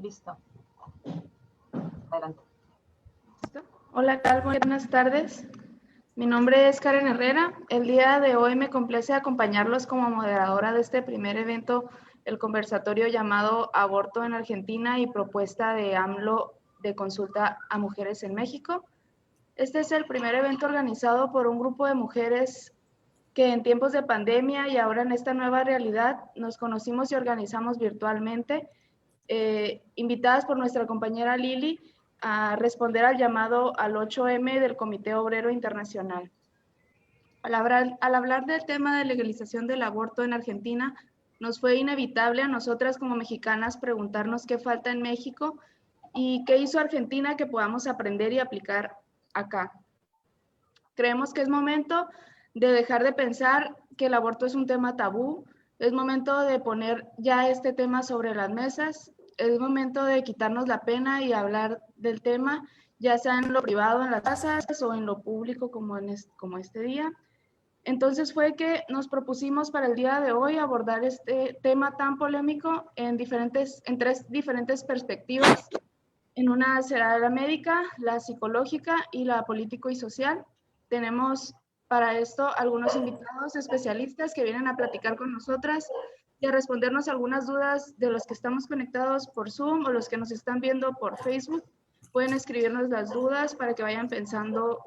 Listo. Adelante. Hola, ¿qué tal? Buenas tardes. Mi nombre es Karen Herrera. El día de hoy me complace acompañarlos como moderadora de este primer evento, el conversatorio llamado Aborto en Argentina y propuesta de AMLO de consulta a mujeres en México. Este es el primer evento organizado por un grupo de mujeres que en tiempos de pandemia y ahora en esta nueva realidad nos conocimos y organizamos virtualmente, invitadas por nuestra compañera Lili a responder al llamado al 8M del Comité Obrero Internacional. Al hablar del tema de legalización del aborto en Argentina, nos fue inevitable a nosotras como mexicanas preguntarnos qué falta en México y qué hizo Argentina que podamos aprender y aplicar acá. Creemos que es momento de dejar de pensar que el aborto es un tema tabú, es momento de poner ya este tema sobre las mesas, es momento de quitarnos la pena y hablar del tema, ya sea en lo privado, en las casas o en lo público como este día. Entonces fue que nos propusimos para el día de hoy abordar este tema tan polémico en tres diferentes perspectivas. En una será la médica, la psicológica y la político y social. Tenemos para esto algunos invitados especialistas que vienen a platicar con nosotras y a respondernos algunas dudas de los que estamos conectados por Zoom o los que nos están viendo por Facebook. Pueden escribirnos las dudas para que vayan pensando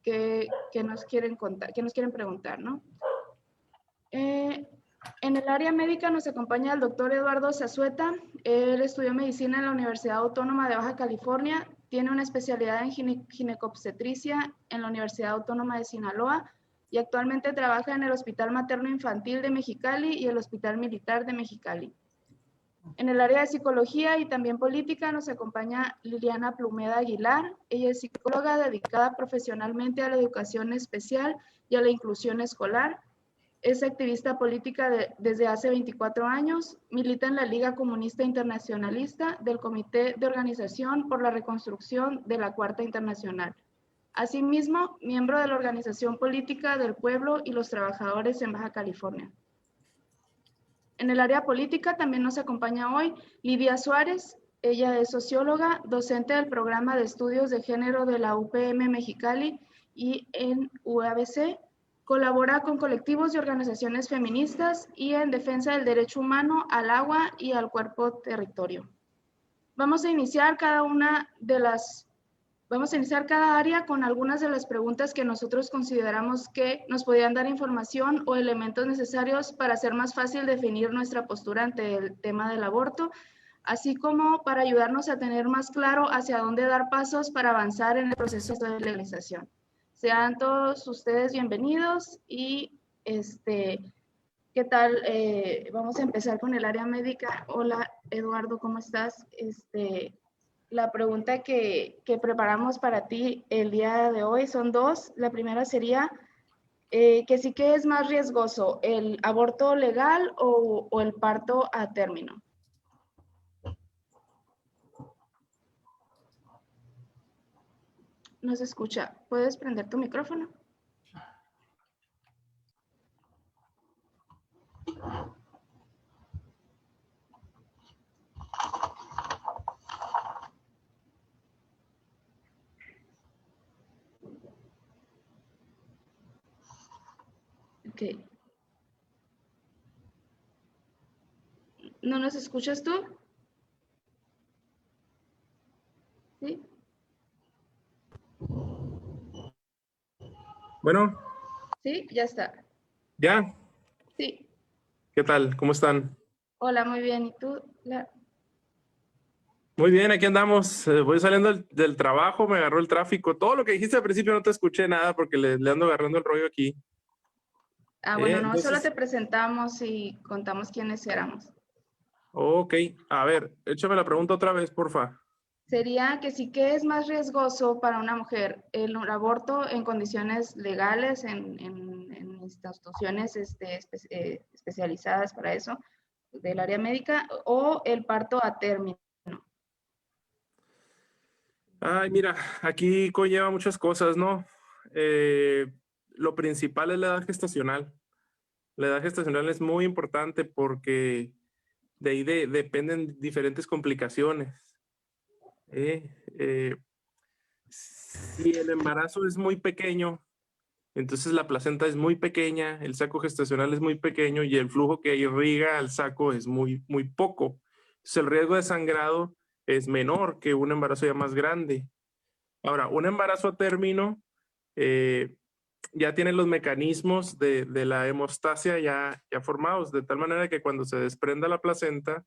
qué nos quieren contar, qué nos quieren preguntar, ¿no? En el área médica nos acompaña el doctor Eduardo Zazueta. Él estudió medicina en la Universidad Autónoma de Baja California, tiene una especialidad en ginecobstetricia en la Universidad Autónoma de Sinaloa y actualmente trabaja en el Hospital Materno Infantil de Mexicali y el Hospital Militar de Mexicali. En el área de psicología y también política nos acompaña Liliana Plumeda Aguilar. Ella es psicóloga dedicada profesionalmente a la educación especial y a la inclusión escolar. Es activista política desde hace 24 años, milita en la Liga Comunista Internacionalista del Comité de Organización por la Reconstrucción de la Cuarta Internacional. Asimismo, miembro de la Organización Política del Pueblo y los Trabajadores en Baja California. En el área política también nos acompaña hoy Lidia Suárez. Ella es socióloga, docente del programa de estudios de género de la UPM Mexicali y en UABC. Colabora con colectivos y organizaciones feministas y en defensa del derecho humano al agua y al cuerpo territorio. Vamos a iniciar cada área con algunas de las preguntas que nosotros consideramos que nos podrían dar información o elementos necesarios para hacer más fácil definir nuestra postura ante el tema del aborto, así como para ayudarnos a tener más claro hacia dónde dar pasos para avanzar en el proceso de legalización. Sean todos ustedes bienvenidos y ¿qué tal? Vamos a empezar con el área médica. Hola, Eduardo, ¿cómo estás? La pregunta que preparamos para ti el día de hoy son dos. La primera sería que sí que es más riesgoso, ¿el aborto legal o el parto a término? No se escucha. ¿Puedes prender tu micrófono? Ok. ¿No nos escuchas tú? ¿Sí? Bueno. Sí, ya está. ¿Ya? Sí. ¿Qué tal? ¿Cómo están? Hola, muy bien. ¿Y tú? Muy bien, aquí andamos. Voy saliendo del trabajo, me agarró el tráfico. Todo lo que dijiste al principio no te escuché nada porque le ando agarrando el rollo aquí. Bueno, no, Entonces, solo te presentamos y contamos quiénes éramos. Ok, a ver, échame la pregunta otra vez, porfa. Sería que sí que es más riesgoso para una mujer el aborto en condiciones legales, en instituciones especializadas para eso, del área médica, o el parto a término. Ay, mira, aquí conlleva muchas cosas, ¿no? Lo principal es la edad gestacional. La edad gestacional es muy importante porque De ahí dependen diferentes complicaciones. Si el embarazo es muy pequeño, entonces la placenta es muy pequeña, el saco gestacional es muy pequeño y el flujo que irriga al saco es muy poco. Entonces el riesgo de sangrado es menor que un embarazo ya más grande. Ahora, un embarazo a término ya tiene los mecanismos de la hemostasia ya formados, de tal manera que cuando se desprenda la placenta,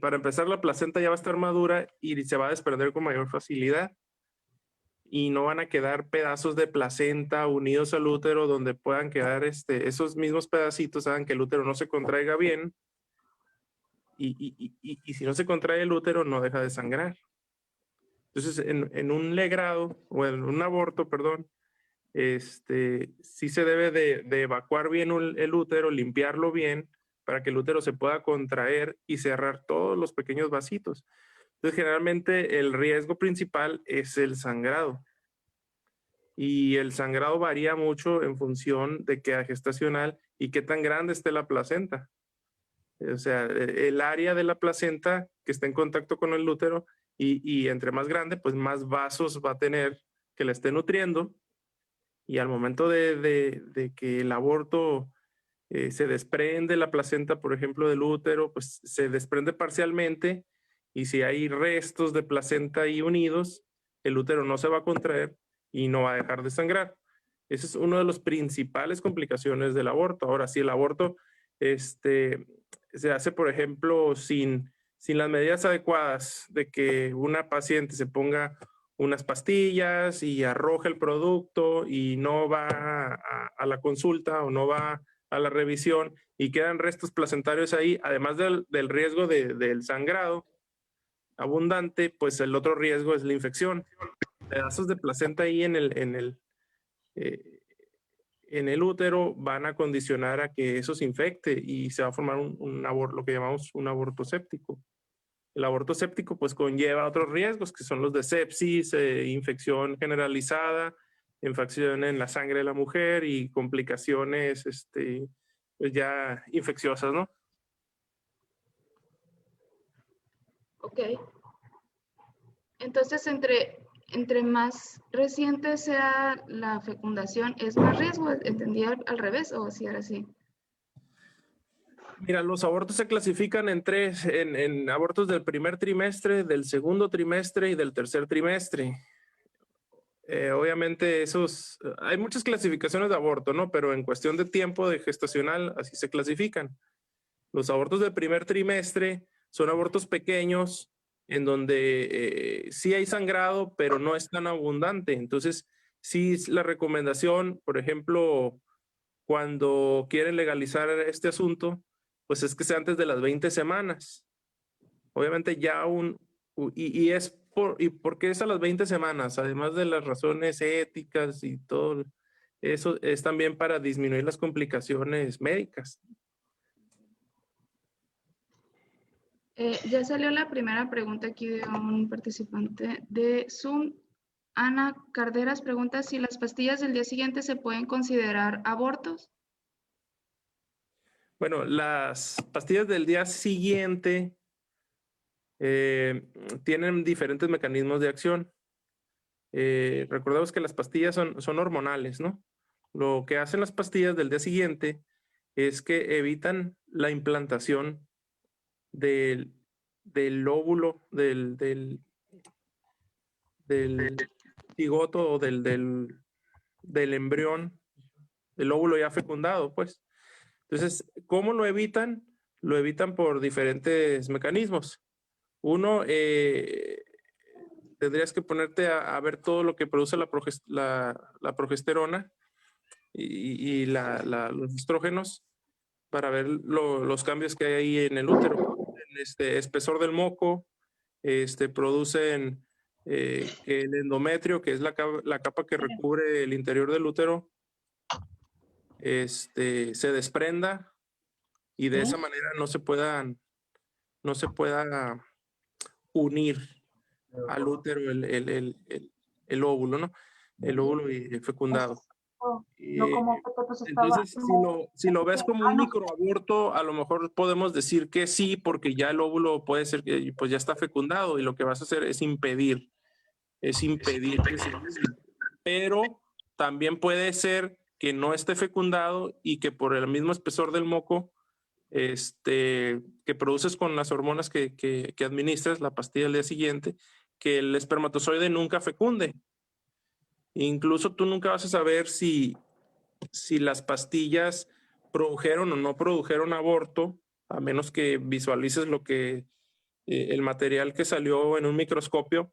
para empezar, la placenta ya va a estar madura y se va a desprender con mayor facilidad. Y no van a quedar pedazos de placenta unidos al útero donde puedan quedar esos mismos pedacitos, hagan que el útero no se contraiga bien. Y si no se contrae el útero, no deja de sangrar. Entonces, en un legrado, o en un aborto, perdón, sí se debe de evacuar bien el útero, limpiarlo bien, para que el útero se pueda contraer y cerrar todos los pequeños vasitos. Entonces, generalmente el riesgo principal es el sangrado. Y el sangrado varía mucho en función de qué gestacional y qué tan grande esté la placenta. O sea, el área de la placenta que está en contacto con el útero y entre más grande, pues más vasos va a tener que la esté nutriendo. Y al momento de que el aborto se desprende la placenta, por ejemplo, del útero, pues se desprende parcialmente y si hay restos de placenta ahí unidos, el útero no se va a contraer y no va a dejar de sangrar. Ese es una de las principales complicaciones del aborto. Ahora, si el aborto se hace, por ejemplo, sin las medidas adecuadas de que una paciente se ponga unas pastillas y arroja el producto y no va a la consulta o no va a la revisión y quedan restos placentarios ahí, además del riesgo del sangrado abundante, pues el otro riesgo es la infección. Pedazos de placenta ahí en el útero van a condicionar a que eso se infecte y se va a formar un aborto, lo que llamamos un aborto séptico. El aborto séptico pues conlleva otros riesgos que son los de sepsis, infección generalizada, infección en la sangre de la mujer y complicaciones pues ya infecciosas, ¿no? Ok. Entonces, entre más reciente sea la fecundación, ¿es más riesgo? ¿Entendí al revés o si era así? Mira, los abortos se clasifican en tres, en abortos del primer trimestre, del segundo trimestre y del tercer trimestre. Obviamente hay muchas clasificaciones de aborto, ¿no? Pero en cuestión de tiempo de gestacional, así se clasifican. Los abortos del primer trimestre son abortos pequeños en donde sí hay sangrado, pero no es tan abundante. Entonces, sí es la recomendación, por ejemplo, cuando quieren legalizar este asunto, pues es que sea antes de las 20 semanas. Obviamente ya ¿y por qué es a las 20 semanas? Además de las razones éticas y todo eso, es también para disminuir las complicaciones médicas. Ya salió la primera pregunta aquí de un participante de Zoom. Ana Carderas pregunta si las pastillas del día siguiente se pueden considerar abortos. Bueno, las pastillas del día siguiente tienen diferentes mecanismos de acción. Recordemos que las pastillas son hormonales, ¿no? Lo que hacen las pastillas del día siguiente es que evitan la implantación del óvulo, del cigoto o del embrión, del óvulo ya fecundado, pues. Entonces, ¿cómo lo evitan? Lo evitan por diferentes mecanismos. Uno, tendrías que ponerte a ver todo lo que produce la progesterona y los estrógenos para ver los cambios que hay ahí en el útero. Espesor del moco, producen que el endometrio, que es la capa que recubre el interior del útero, se desprenda y de esa manera no se pueda unir al útero el óvulo, ¿no? El óvulo fecundado. No como que pues estaba. Entonces, si lo ves como un microaborto, a lo mejor podemos decir que sí, porque ya el óvulo puede ser que pues ya está fecundado y lo que vas a hacer es impedir que se desvíe. Pero también puede ser que no esté fecundado y que por el mismo espesor del moco que produces con las hormonas que administras, la pastilla al día siguiente, que el espermatozoide nunca fecunde. Incluso tú nunca vas a saber si las pastillas produjeron o no produjeron aborto, a menos que visualices el material que salió en un microscopio,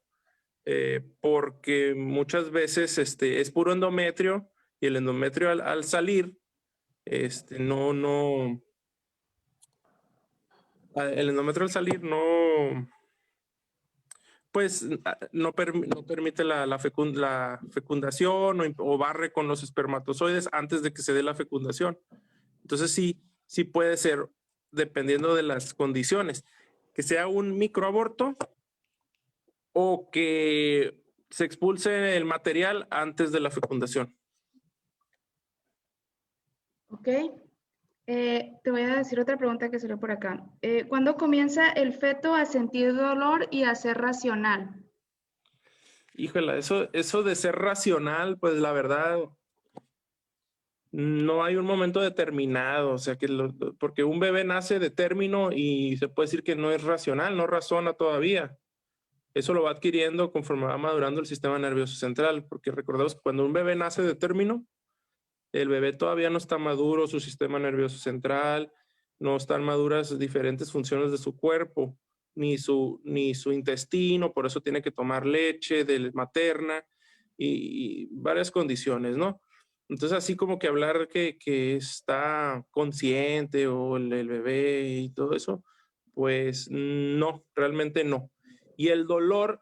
porque muchas veces es puro endometrio y el endometrio al salir, el endometrio al salir pues no permite la fecundación o barre con los espermatozoides antes de que se dé la fecundación. Entonces sí puede ser, dependiendo de las condiciones, que sea un microaborto o que se expulse el material antes de la fecundación. Ok. Te voy a decir otra pregunta que salió por acá. ¿Cuándo comienza el feto a sentir dolor y a ser racional? Híjole, eso de ser racional, pues la verdad, no hay un momento determinado, o sea, porque un bebé nace de término y se puede decir que no es racional, no razona todavía. Eso lo va adquiriendo conforme va madurando el sistema nervioso central, porque recordemos que cuando un bebé nace de término, el bebé todavía no está maduro, su sistema nervioso central, no están maduras diferentes funciones de su cuerpo, ni su intestino, por eso tiene que tomar leche materna y varias condiciones, ¿no? Entonces, así como que hablar que está consciente o el bebé y todo eso, pues no, realmente no. Y el dolor,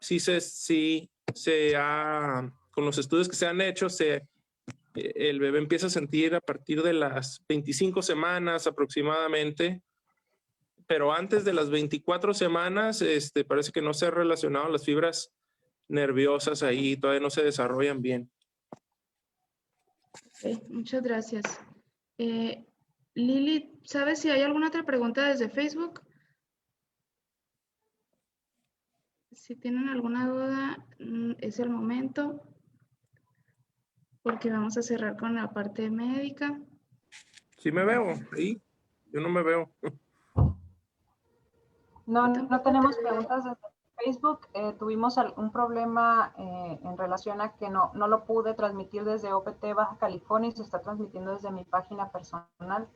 con los estudios que se han hecho, el bebé empieza a sentir a partir de las 25 semanas aproximadamente, pero antes de las 24 semanas, parece que no se ha relacionado las fibras nerviosas ahí, todavía no se desarrollan bien. Okay, muchas gracias. Lili, ¿sabes si hay alguna otra pregunta desde Facebook? Si tienen alguna duda, es el momento, porque vamos a cerrar con la parte médica. ¿Sí me veo ahí? Yo no me veo. No tenemos preguntas desde Facebook. Tuvimos un problema en relación a que no lo pude transmitir desde OPT Baja California y se está transmitiendo desde mi página personal.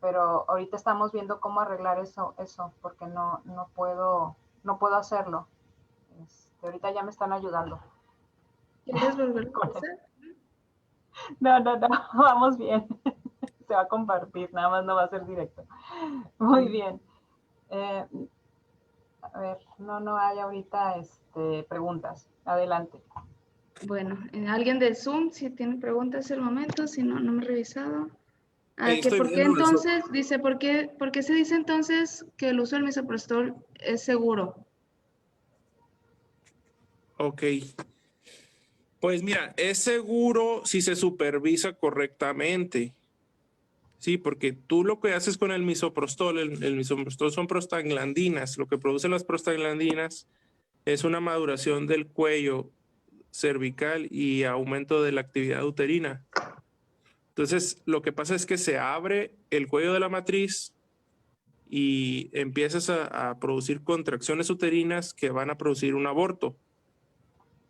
Pero ahorita estamos viendo cómo arreglar eso porque no puedo hacerlo. Ahorita ya me están ayudando. ¿Quieres volver a hacer? No, vamos bien. Se va a compartir, nada más no va a ser directo. Muy bien. A ver, no hay ahorita preguntas. Adelante. Bueno, alguien del Zoom, si tiene preguntas es el momento, si no, no me he revisado. Estoy ¿Por qué viendo eso. entonces, dice, ¿por qué se dice entonces que el uso del misoprostol es seguro? Ok. Pues mira, es seguro si se supervisa correctamente. Sí, porque tú lo que haces con el misoprostol, el misoprostol son prostaglandinas. Lo que producen las prostaglandinas es una maduración del cuello cervical y aumento de la actividad uterina. Entonces, lo que pasa es que se abre el cuello de la matriz y empiezas a producir contracciones uterinas que van a producir un aborto.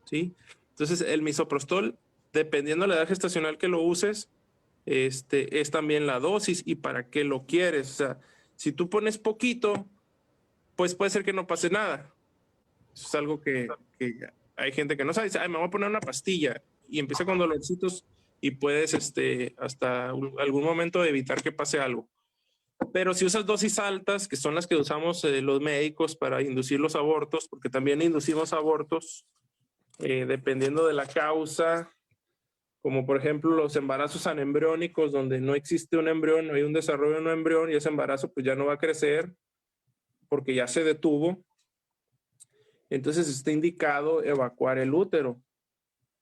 ¿Sí? Entonces, el misoprostol, dependiendo de la edad gestacional que lo uses, es también la dosis y para qué lo quieres. O sea, si tú pones poquito, pues puede ser que no pase nada. Eso es algo que hay gente que no sabe. Dice, ay, me voy a poner una pastilla y empieza con dolorcitos y puedes hasta algún momento evitar que pase algo. Pero si usas dosis altas, que son las que usamos los médicos para inducir los abortos, porque también inducimos abortos dependiendo de la causa, como por ejemplo los embarazos anembriónicos, donde no existe un embrión, no hay un desarrollo de un embrión y ese embarazo pues ya no va a crecer porque ya se detuvo. Entonces está indicado evacuar el útero.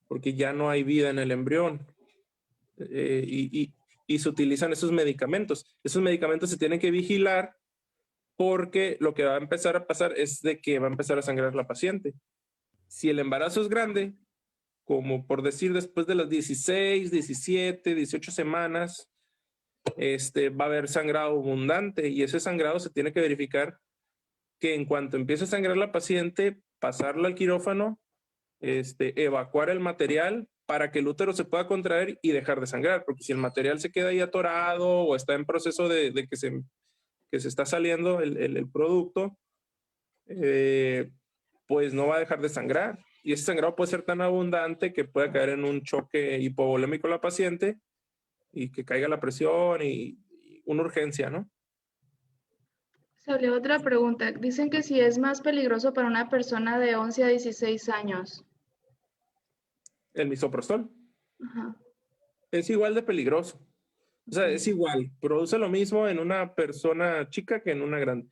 porque ya no hay vida en el embrión. Y se utilizan esos medicamentos. Esos medicamentos se tienen que vigilar porque lo que va a empezar a pasar es de que va a empezar a sangrar la paciente. Si el embarazo es grande, como por decir después de las 16, 17, 18 semanas, va a haber sangrado abundante y ese sangrado se tiene que verificar que en cuanto empiece a sangrar la paciente, pasarla al quirófano, evacuar el material para que el útero se pueda contraer y dejar de sangrar, porque si el material se queda ahí atorado o está en proceso de que se está saliendo el producto, pues no va a dejar de sangrar. Y ese sangrado puede ser tan abundante que pueda caer en un choque hipovolémico la paciente y que caiga la presión y una urgencia, ¿no? Salió otra pregunta. Dicen que si es más peligroso para una persona de 11 a 16 años. El misoprostol. Ajá. Es igual de peligroso. O sea, es igual. Produce lo mismo en una persona chica que en una grande.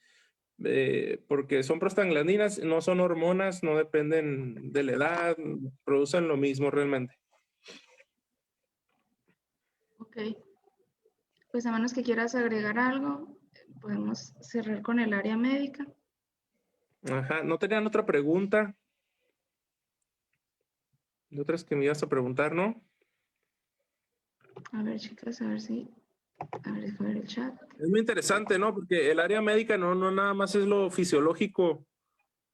Porque son prostaglandinas, no son hormonas, no dependen de la edad, producen lo mismo realmente. Ok. Pues a menos que quieras agregar algo, podemos cerrar con el área médica. Ajá, ¿no tenían otra pregunta? ¿De otras que me ibas a preguntar, no? A ver, chicas, a ver si... A ver, dejo ver el chat. Es muy interesante, ¿no? Porque el área médica no nada más es lo fisiológico,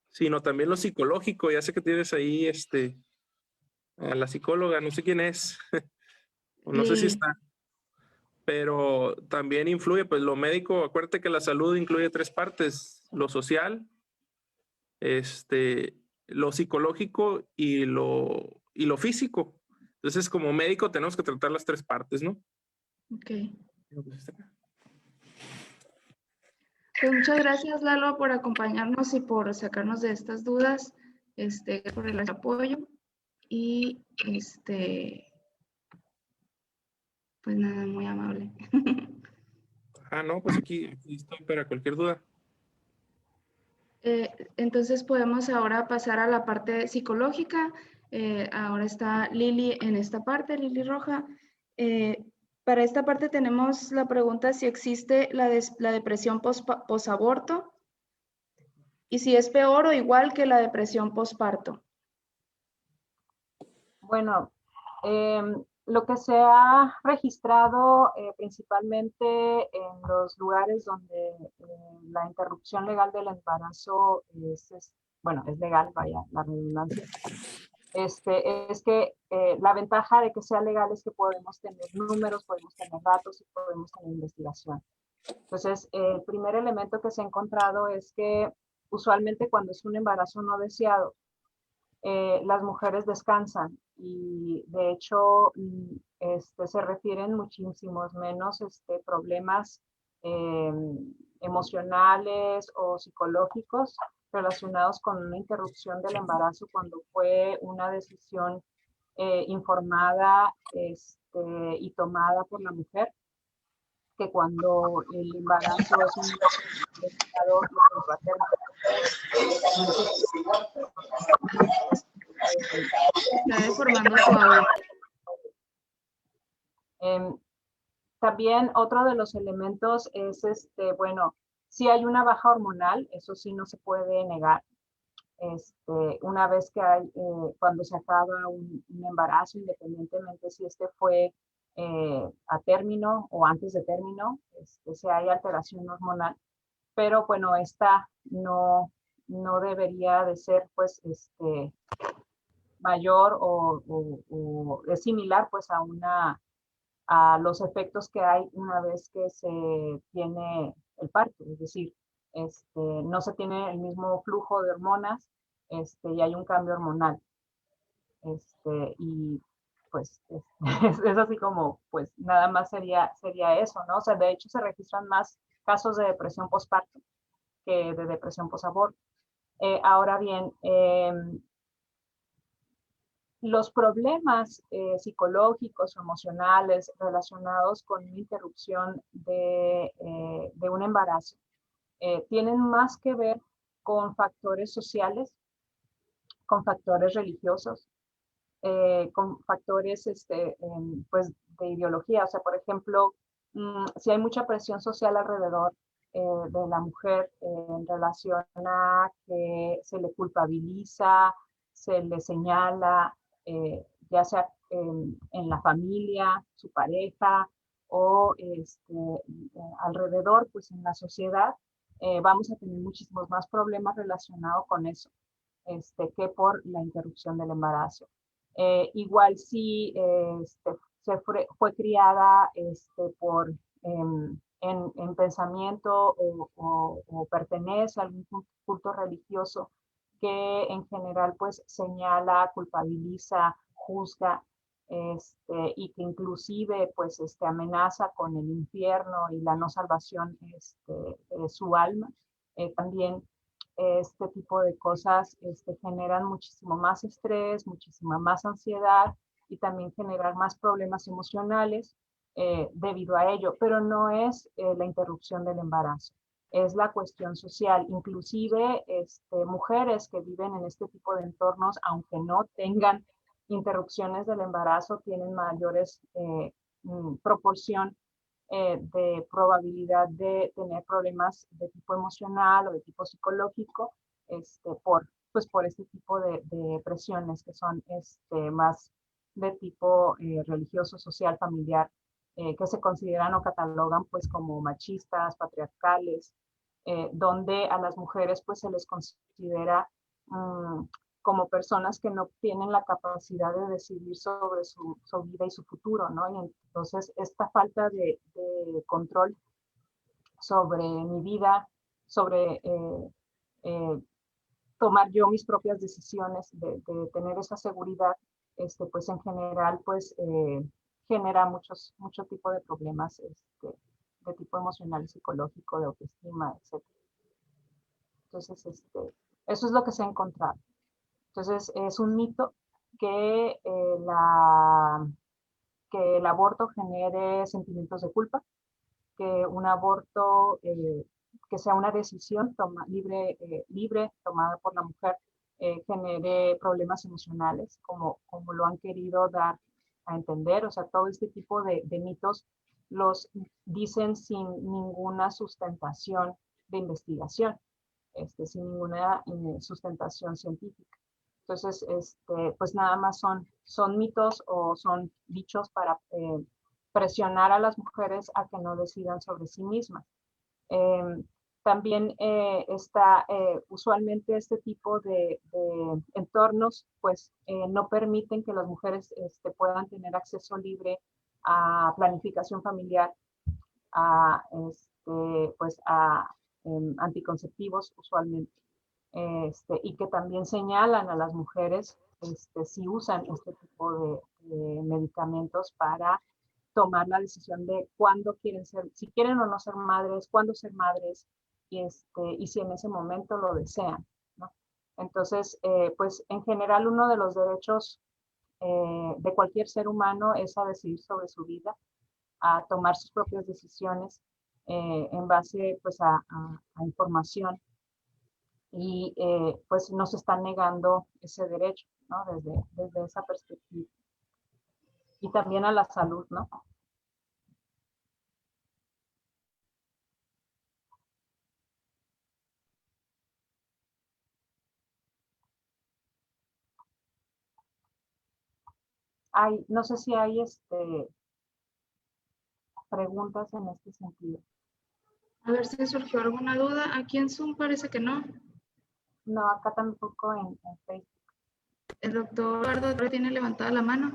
sino también lo psicológico. Ya sé que tienes ahí a la psicóloga, no sé quién es, o no sé si Lili. está, pero también influye, pues lo médico, acuérdate que la salud incluye tres partes: lo social, lo psicológico y lo físico. Entonces, como médico tenemos que tratar las tres partes, ¿no? Ok. Pues muchas gracias, Lalo, por acompañarnos y por sacarnos de estas dudas, por el apoyo. Y pues nada, muy amable. No, pues aquí estoy para cualquier duda. Entonces podemos ahora pasar a la parte psicológica. Ahora está Lili en esta parte, Lili Roja. Para esta parte tenemos la pregunta si existe la depresión posaborto y si es peor o igual que la depresión posparto. Bueno, lo que se ha registrado principalmente en los lugares donde la interrupción legal del embarazo bueno, es legal, vaya, la redundancia, es que la ventaja de que sea legal es que podemos tener números, podemos tener datos y podemos tener investigación. Entonces, el primer elemento que se ha encontrado es que usualmente cuando es un embarazo no deseado, las mujeres descansan y de hecho se refieren muchísimos menos problemas eh, emocionales o psicológicos relacionados con una interrupción del embarazo cuando fue una decisión informada y tomada por la mujer, que cuando el embarazo es un deseado y Está deformando tu audio. También otro de los elementos es, bueno, si hay una baja hormonal, eso sí no se puede negar. Una vez que hay, cuando se acaba un embarazo, independientemente si fue a término o antes de término, si hay alteración hormonal, pero bueno, esta no debería de ser pues mayor o es similar pues a los efectos que hay una vez que se tiene el parto, es decir, no se tiene el mismo flujo de hormonas y hay un cambio hormonal. Y pues es así como, pues nada más sería eso, ¿no? O sea, de hecho se registran más casos de depresión postparto que de depresión posaborto. Ahora bien, los problemas psicológicos o emocionales relacionados con una interrupción de un embarazo tienen más que ver con factores sociales, con factores religiosos, con factores pues, de ideología. O sea, por ejemplo, si hay mucha presión social alrededor de la mujer en relación a que se le culpabiliza, se le señala, ya sea en la familia, su pareja, o alrededor, pues en la sociedad, vamos a tener muchísimos más problemas relacionados con eso, que por la interrupción del embarazo. Igual si fue criada por en pensamiento o pertenece a algún culto religioso que en general pues señala, culpabiliza, juzga, y que inclusive pues amenaza con el infierno y la no salvación su alma. También este tipo de cosas generan muchísimo más estrés, muchísima más ansiedad y también generar más problemas emocionales debido a ello, pero no es la interrupción del embarazo, es la cuestión social. Inclusive mujeres que viven en este tipo de entornos, aunque no tengan interrupciones del embarazo, tienen mayores proporción de probabilidad de tener problemas de tipo emocional o de tipo psicológico pues por este tipo de presiones que son más de tipo religioso, social, familiar, que se consideran o catalogan pues como machistas, patriarcales, donde a las mujeres pues se les considera como personas que no tienen la capacidad de decidir sobre su vida y su futuro, ¿no? Y entonces esta falta de control sobre mi vida, sobre tomar yo mis propias decisiones, de tener esa seguridad, pues en general, pues genera mucho tipo de problemas de tipo emocional, psicológico, de autoestima, etc. Entonces, eso es lo que se ha encontrado. Entonces, es un mito que, que el aborto genere sentimientos de culpa, que un aborto, que sea una decisión libre tomada por la mujer, genere problemas emocionales, como lo han querido dar a entender. O sea, todo este tipo de mitos los dicen sin ninguna sustentación de investigación, sin ninguna sustentación científica. Entonces, pues nada más son mitos o son dichos para presionar a las mujeres a que no decidan sobre sí mismas. También usualmente este tipo de entornos pues no permiten que las mujeres puedan tener acceso libre a planificación familiar, a, pues a anticonceptivos usualmente, y que también señalan a las mujeres si usan este tipo de medicamentos para tomar la decisión de cuándo quieren ser, si quieren o no ser madres, cuándo ser madres, y si en ese momento lo desean, ¿no? Entonces, pues en general uno de los derechos de cualquier ser humano es a decidir sobre su vida, a tomar sus propias decisiones en base pues a información, y pues nos están negando ese derecho, ¿no? Desde esa perspectiva. Y también a la salud, ¿no? No sé si hay preguntas en este sentido. A ver si surgió alguna duda. Aquí en Zoom parece que no. No, acá tampoco en Facebook. El doctor Eduardo tiene levantada la mano.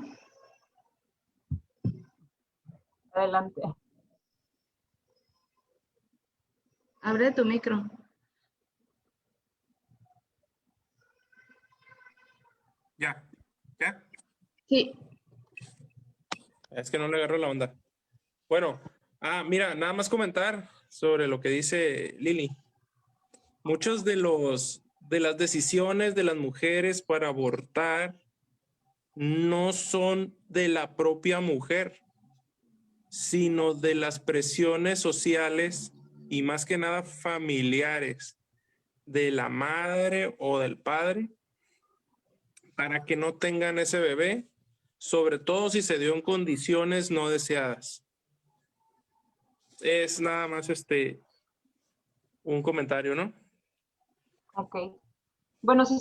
Adelante. Abre tu micro. Ya, ya. Sí. Es que no le agarro la onda. Bueno, mira, nada más comentar sobre lo que dice Lili. Muchos de las decisiones de las mujeres para abortar no son de la propia mujer, sino de las presiones sociales y más que nada familiares de la madre o del padre para que no tengan ese bebé, sobre todo si se dio en condiciones no deseadas. Es nada más un comentario, ¿no? Ok. Bueno, sí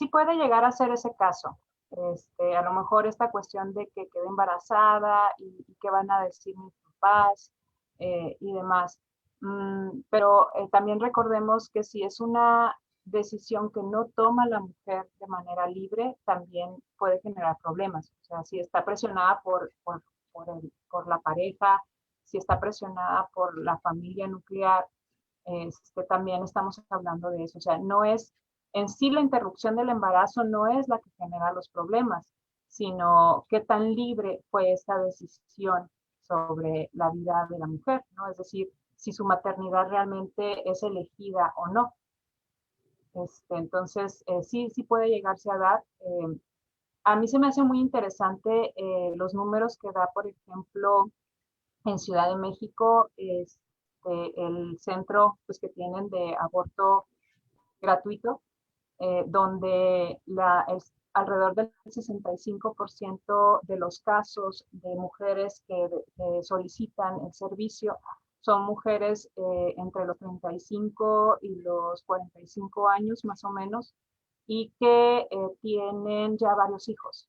puede llegar a ser ese caso. A lo mejor esta cuestión de que quedé embarazada y qué van a decir mis papás y demás. Pero también recordemos que si es una decisión que no toma la mujer de manera libre, también puede generar problemas. O sea, si está presionada por la pareja, si está presionada por la familia nuclear, también estamos hablando de eso. O sea, no es en sí la interrupción del embarazo no es la que genera los problemas, sino qué tan libre fue esta decisión sobre la vida de la mujer, ¿no? Es decir, si su maternidad realmente es elegida o no. Entonces, sí puede llegarse a dar. A mí se me hace muy interesante los números que da, por ejemplo, en Ciudad de México, el centro pues, que tienen de aborto gratuito, donde alrededor del 65% de los casos de mujeres que solicitan el servicio son mujeres entre los 35 y los 45 años más o menos, y que tienen ya varios hijos.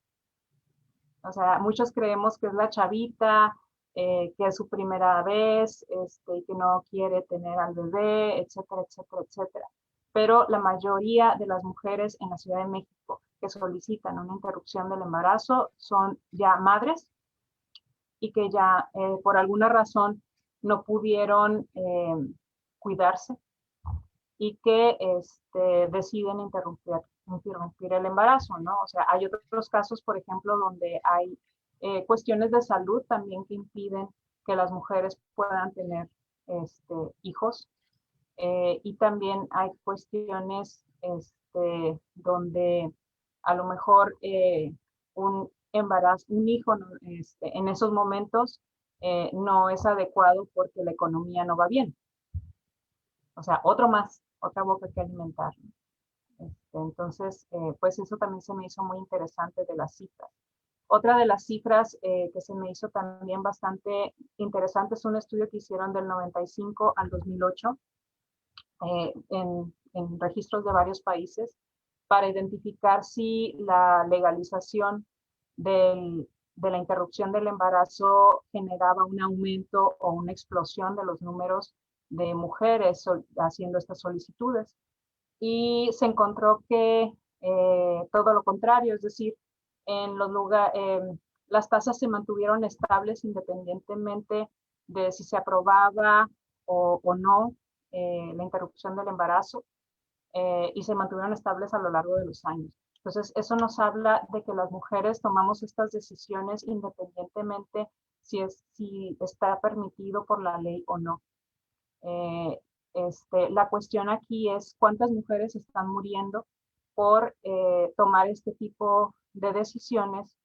O sea, muchos creemos que es la chavita, que es su primera vez, que no quiere tener al bebé, etcétera, etcétera, etcétera. Pero la mayoría de las mujeres en la Ciudad de México que solicitan una interrupción del embarazo son ya madres y que ya por alguna razón no pudieron cuidarse y que deciden interrumpir el embarazo, ¿no? O sea, hay otros casos, por ejemplo, donde hay cuestiones de salud también que impiden que las mujeres puedan tener hijos. Y también hay cuestiones donde a lo mejor un embarazo, un hijo en esos momentos no es adecuado porque la economía no va bien. O sea, otra boca que alimentar. Entonces, pues eso también se me hizo muy interesante de las cifras. Otra de las cifras que se me hizo también bastante interesante es un estudio que hicieron del 95 al 2008 en registros de varios países para identificar si la legalización de la interrupción del embarazo generaba un aumento o una explosión de los números de mujeres haciendo estas solicitudes. Y se encontró que todo lo contrario, es decir, en los las tasas se mantuvieron estables independientemente de si se aprobaba o no la interrupción del embarazo, y se mantuvieron estables a lo largo de los años. Entonces, eso nos habla de que las mujeres tomamos estas decisiones independientemente si está permitido por la ley o no. Eh, la cuestión aquí es cuántas mujeres están muriendo por tomar este tipo de decisiones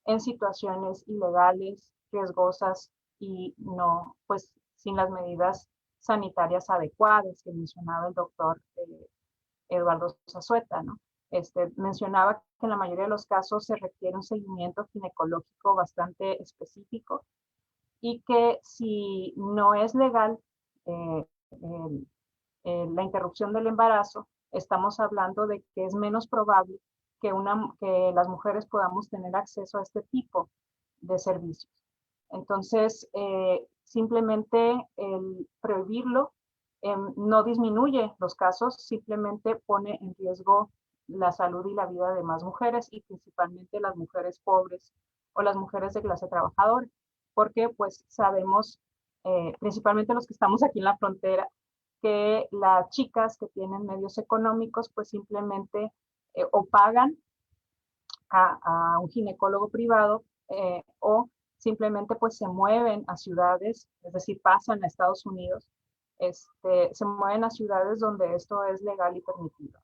en situaciones ilegales, riesgosas y no, pues sin las medidas sanitarias adecuadas que mencionaba el doctor Eduardo Zazueta, ¿no? Mencionaba que en la mayoría de los casos se requiere un seguimiento ginecológico bastante específico y que si no es legal eh, la interrupción del embarazo, estamos hablando de que es menos probable que las mujeres podamos tener acceso a este tipo de servicios. Entonces, simplemente el prohibirlo no disminuye los casos, simplemente pone en riesgo la salud y la vida de más mujeres y principalmente las mujeres pobres o las mujeres de clase trabajadora, porque pues sabemos, principalmente los que estamos aquí en la frontera, que las chicas que tienen medios económicos pues simplemente o pagan a un ginecólogo privado o simplemente pues se mueven a ciudades, es decir, pasan a Estados Unidos, se mueven a ciudades donde esto es legal y permitido.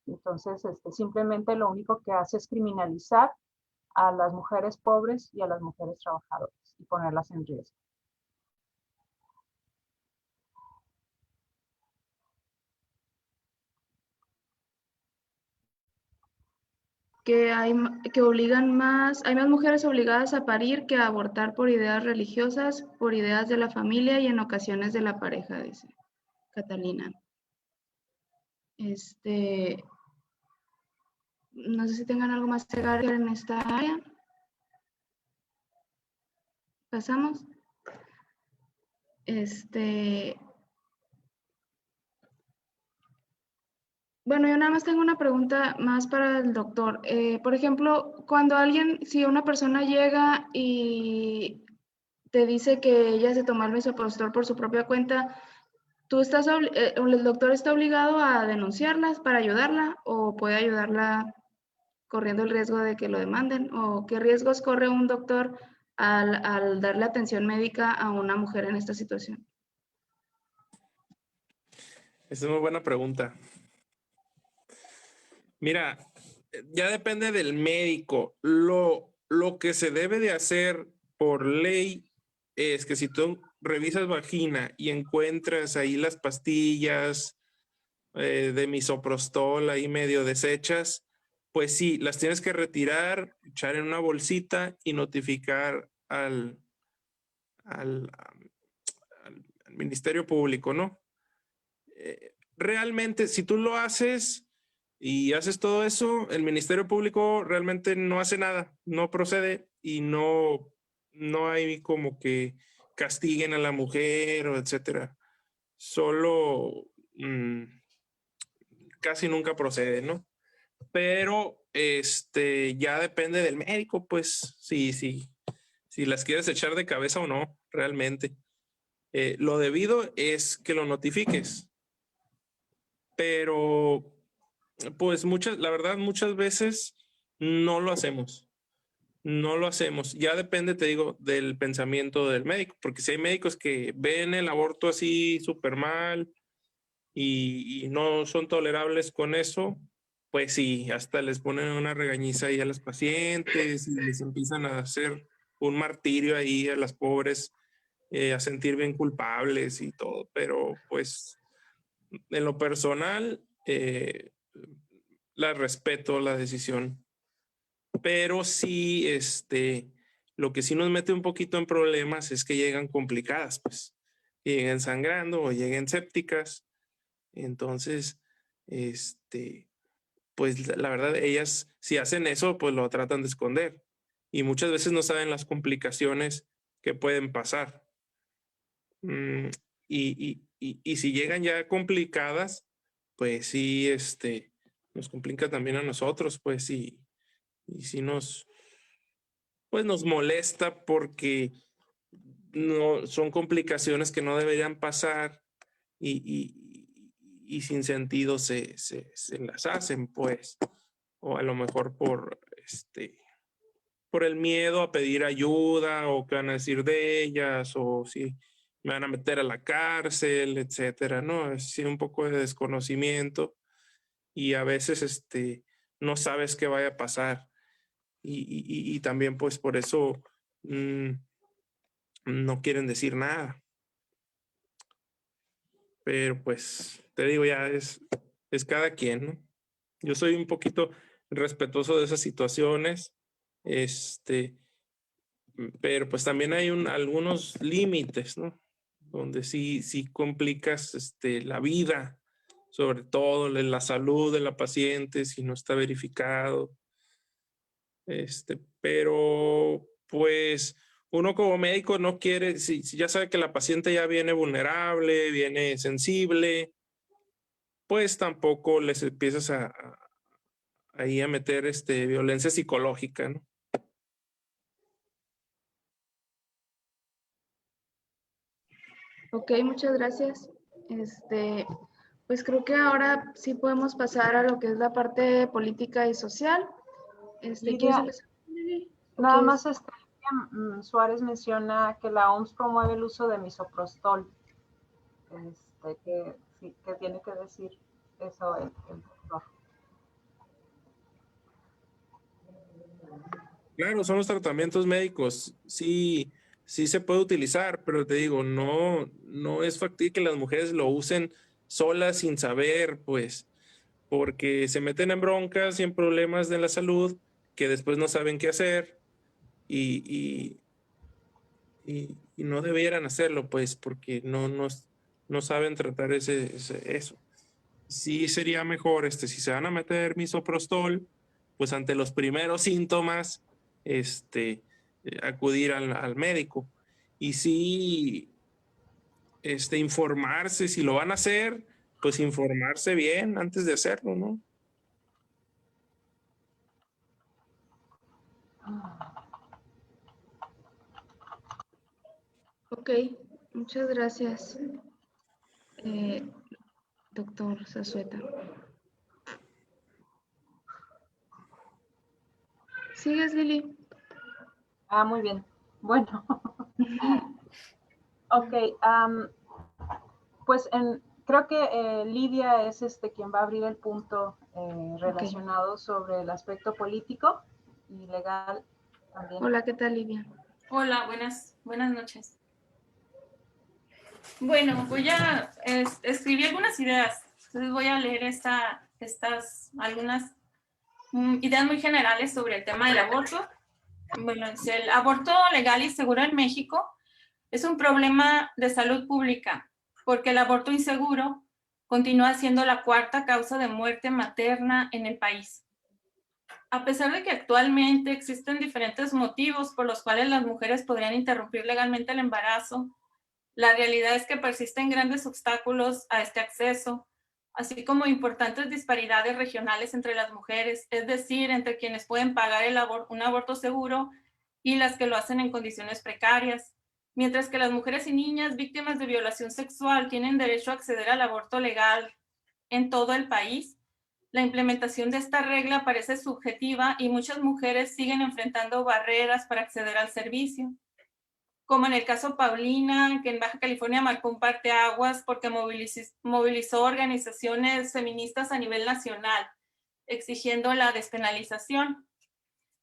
Entonces, simplemente lo único que hace es criminalizar a las mujeres pobres y a las mujeres trabajadoras y ponerlas en riesgo. que hay más mujeres obligadas a parir que a abortar por ideas religiosas, por ideas de la familia y en ocasiones de la pareja, dice Catalina. No sé si tengan algo más que agregar en esta área. Pasamos. Bueno, yo nada más tengo una pregunta más para el doctor. Por ejemplo, si una persona llega y te dice que ella se tomó el misoprostol por su propia cuenta, ¿el doctor está obligado a denunciarlas para ayudarla o puede ayudarla corriendo el riesgo de que lo demanden? ¿O qué riesgos corre un doctor al darle atención médica a una mujer en esta situación? Esa es una buena pregunta. Mira, ya depende del médico. Lo que se debe de hacer por ley es que si tú revisas vagina y encuentras ahí las pastillas de misoprostol ahí medio deshechas, pues sí, las tienes que retirar, echar en una bolsita y notificar al Ministerio Público, ¿no? Realmente, si tú lo haces y haces todo eso, el Ministerio Público realmente no hace nada, no procede y no hay como que castiguen a la mujer o etcétera. Solo casi nunca procede, ¿no? Pero ya depende del médico, pues si las quieres echar de cabeza o no, realmente. Lo debido es que lo notifiques. Pero, pues la verdad, muchas veces no lo hacemos. No lo hacemos. Ya depende, te digo, del pensamiento del médico, porque si hay médicos que ven el aborto así súper mal y no son tolerables con eso, pues sí, hasta les ponen una regañiza ahí a las pacientes y les empiezan a hacer un martirio ahí a las pobres, a sentir bien culpables y todo. Pero pues en lo personal, la respeto la decisión, pero sí, lo que sí nos mete un poquito en problemas es que llegan complicadas, pues, lleguen sangrando o lleguen sépticas. Entonces, pues la verdad, ellas si hacen eso, pues lo tratan de esconder y muchas veces no saben las complicaciones que pueden pasar. Y si llegan ya complicadas, pues sí, nos complica también a nosotros, pues sí, y sí pues nos molesta porque no son complicaciones que no deberían pasar y sin sentido se las hacen, pues, o a lo mejor por el miedo a pedir ayuda o qué van a decir de ellas o si me van a meter a la cárcel, etcétera, ¿no? Es sí, un poco de desconocimiento y a veces no sabes qué vaya a pasar y también pues por eso no quieren decir nada. Pero pues te digo, ya es cada quien, ¿no? Yo soy un poquito respetuoso de esas situaciones, pero pues también hay algunos límites, ¿no? Donde sí complicas la vida, sobre todo la salud de la paciente si no está verificado. Pero pues uno como médico no quiere, si ya sabe que la paciente ya viene vulnerable, viene sensible, pues tampoco les empiezas ahí a meter violencia psicológica, ¿no? Ok, muchas gracias. Pues creo que ahora sí podemos pasar a lo que es la parte política y social. ¿Quieres empezar? Nada más Suárez menciona que la OMS promueve el uso de misoprostol. Que tiene que decir eso el doctor. Claro, son los tratamientos médicos. Sí se puede utilizar, pero te digo, no es factible que las mujeres lo usen solas sin saber, pues. porque se meten en broncas y en problemas de la salud que después no saben qué hacer y no debieran hacerlo, pues, porque no saben tratar eso. Sí sería mejor, si se van a meter misoprostol, pues ante los primeros síntomas, acudir al médico. Y sí, informarse, si lo van a hacer, pues informarse bien antes de hacerlo, ¿no? Ok, muchas gracias, doctor Zazueta. ¿Sigues, Lili? Muy bien. Bueno. Ok. Pues creo que Lidia es quien va a abrir el punto relacionado sobre el aspecto político y legal también. Hola, ¿qué tal, Lidia? Hola, buenas noches. Bueno, voy a escribir algunas ideas. Entonces voy a leer estas algunas ideas muy generales sobre el tema del aborto. Bueno, el aborto legal y seguro en México es un problema de salud pública, porque el aborto inseguro continúa siendo la cuarta causa de muerte materna en el país. A pesar de que actualmente existen diferentes motivos por los cuales las mujeres podrían interrumpir legalmente el embarazo, la realidad es que persisten grandes obstáculos a este acceso, así como importantes disparidades regionales entre las mujeres, es decir, entre quienes pueden pagar un aborto seguro y las que lo hacen en condiciones precarias. Mientras que las mujeres y niñas víctimas de violación sexual tienen derecho a acceder al aborto legal en todo el país, la implementación de esta regla parece subjetiva y muchas mujeres siguen enfrentando barreras para acceder al servicio. Como en el caso Paulina, que en Baja California marcó un parteaguas porque movilizó organizaciones feministas a nivel nacional, exigiendo la despenalización.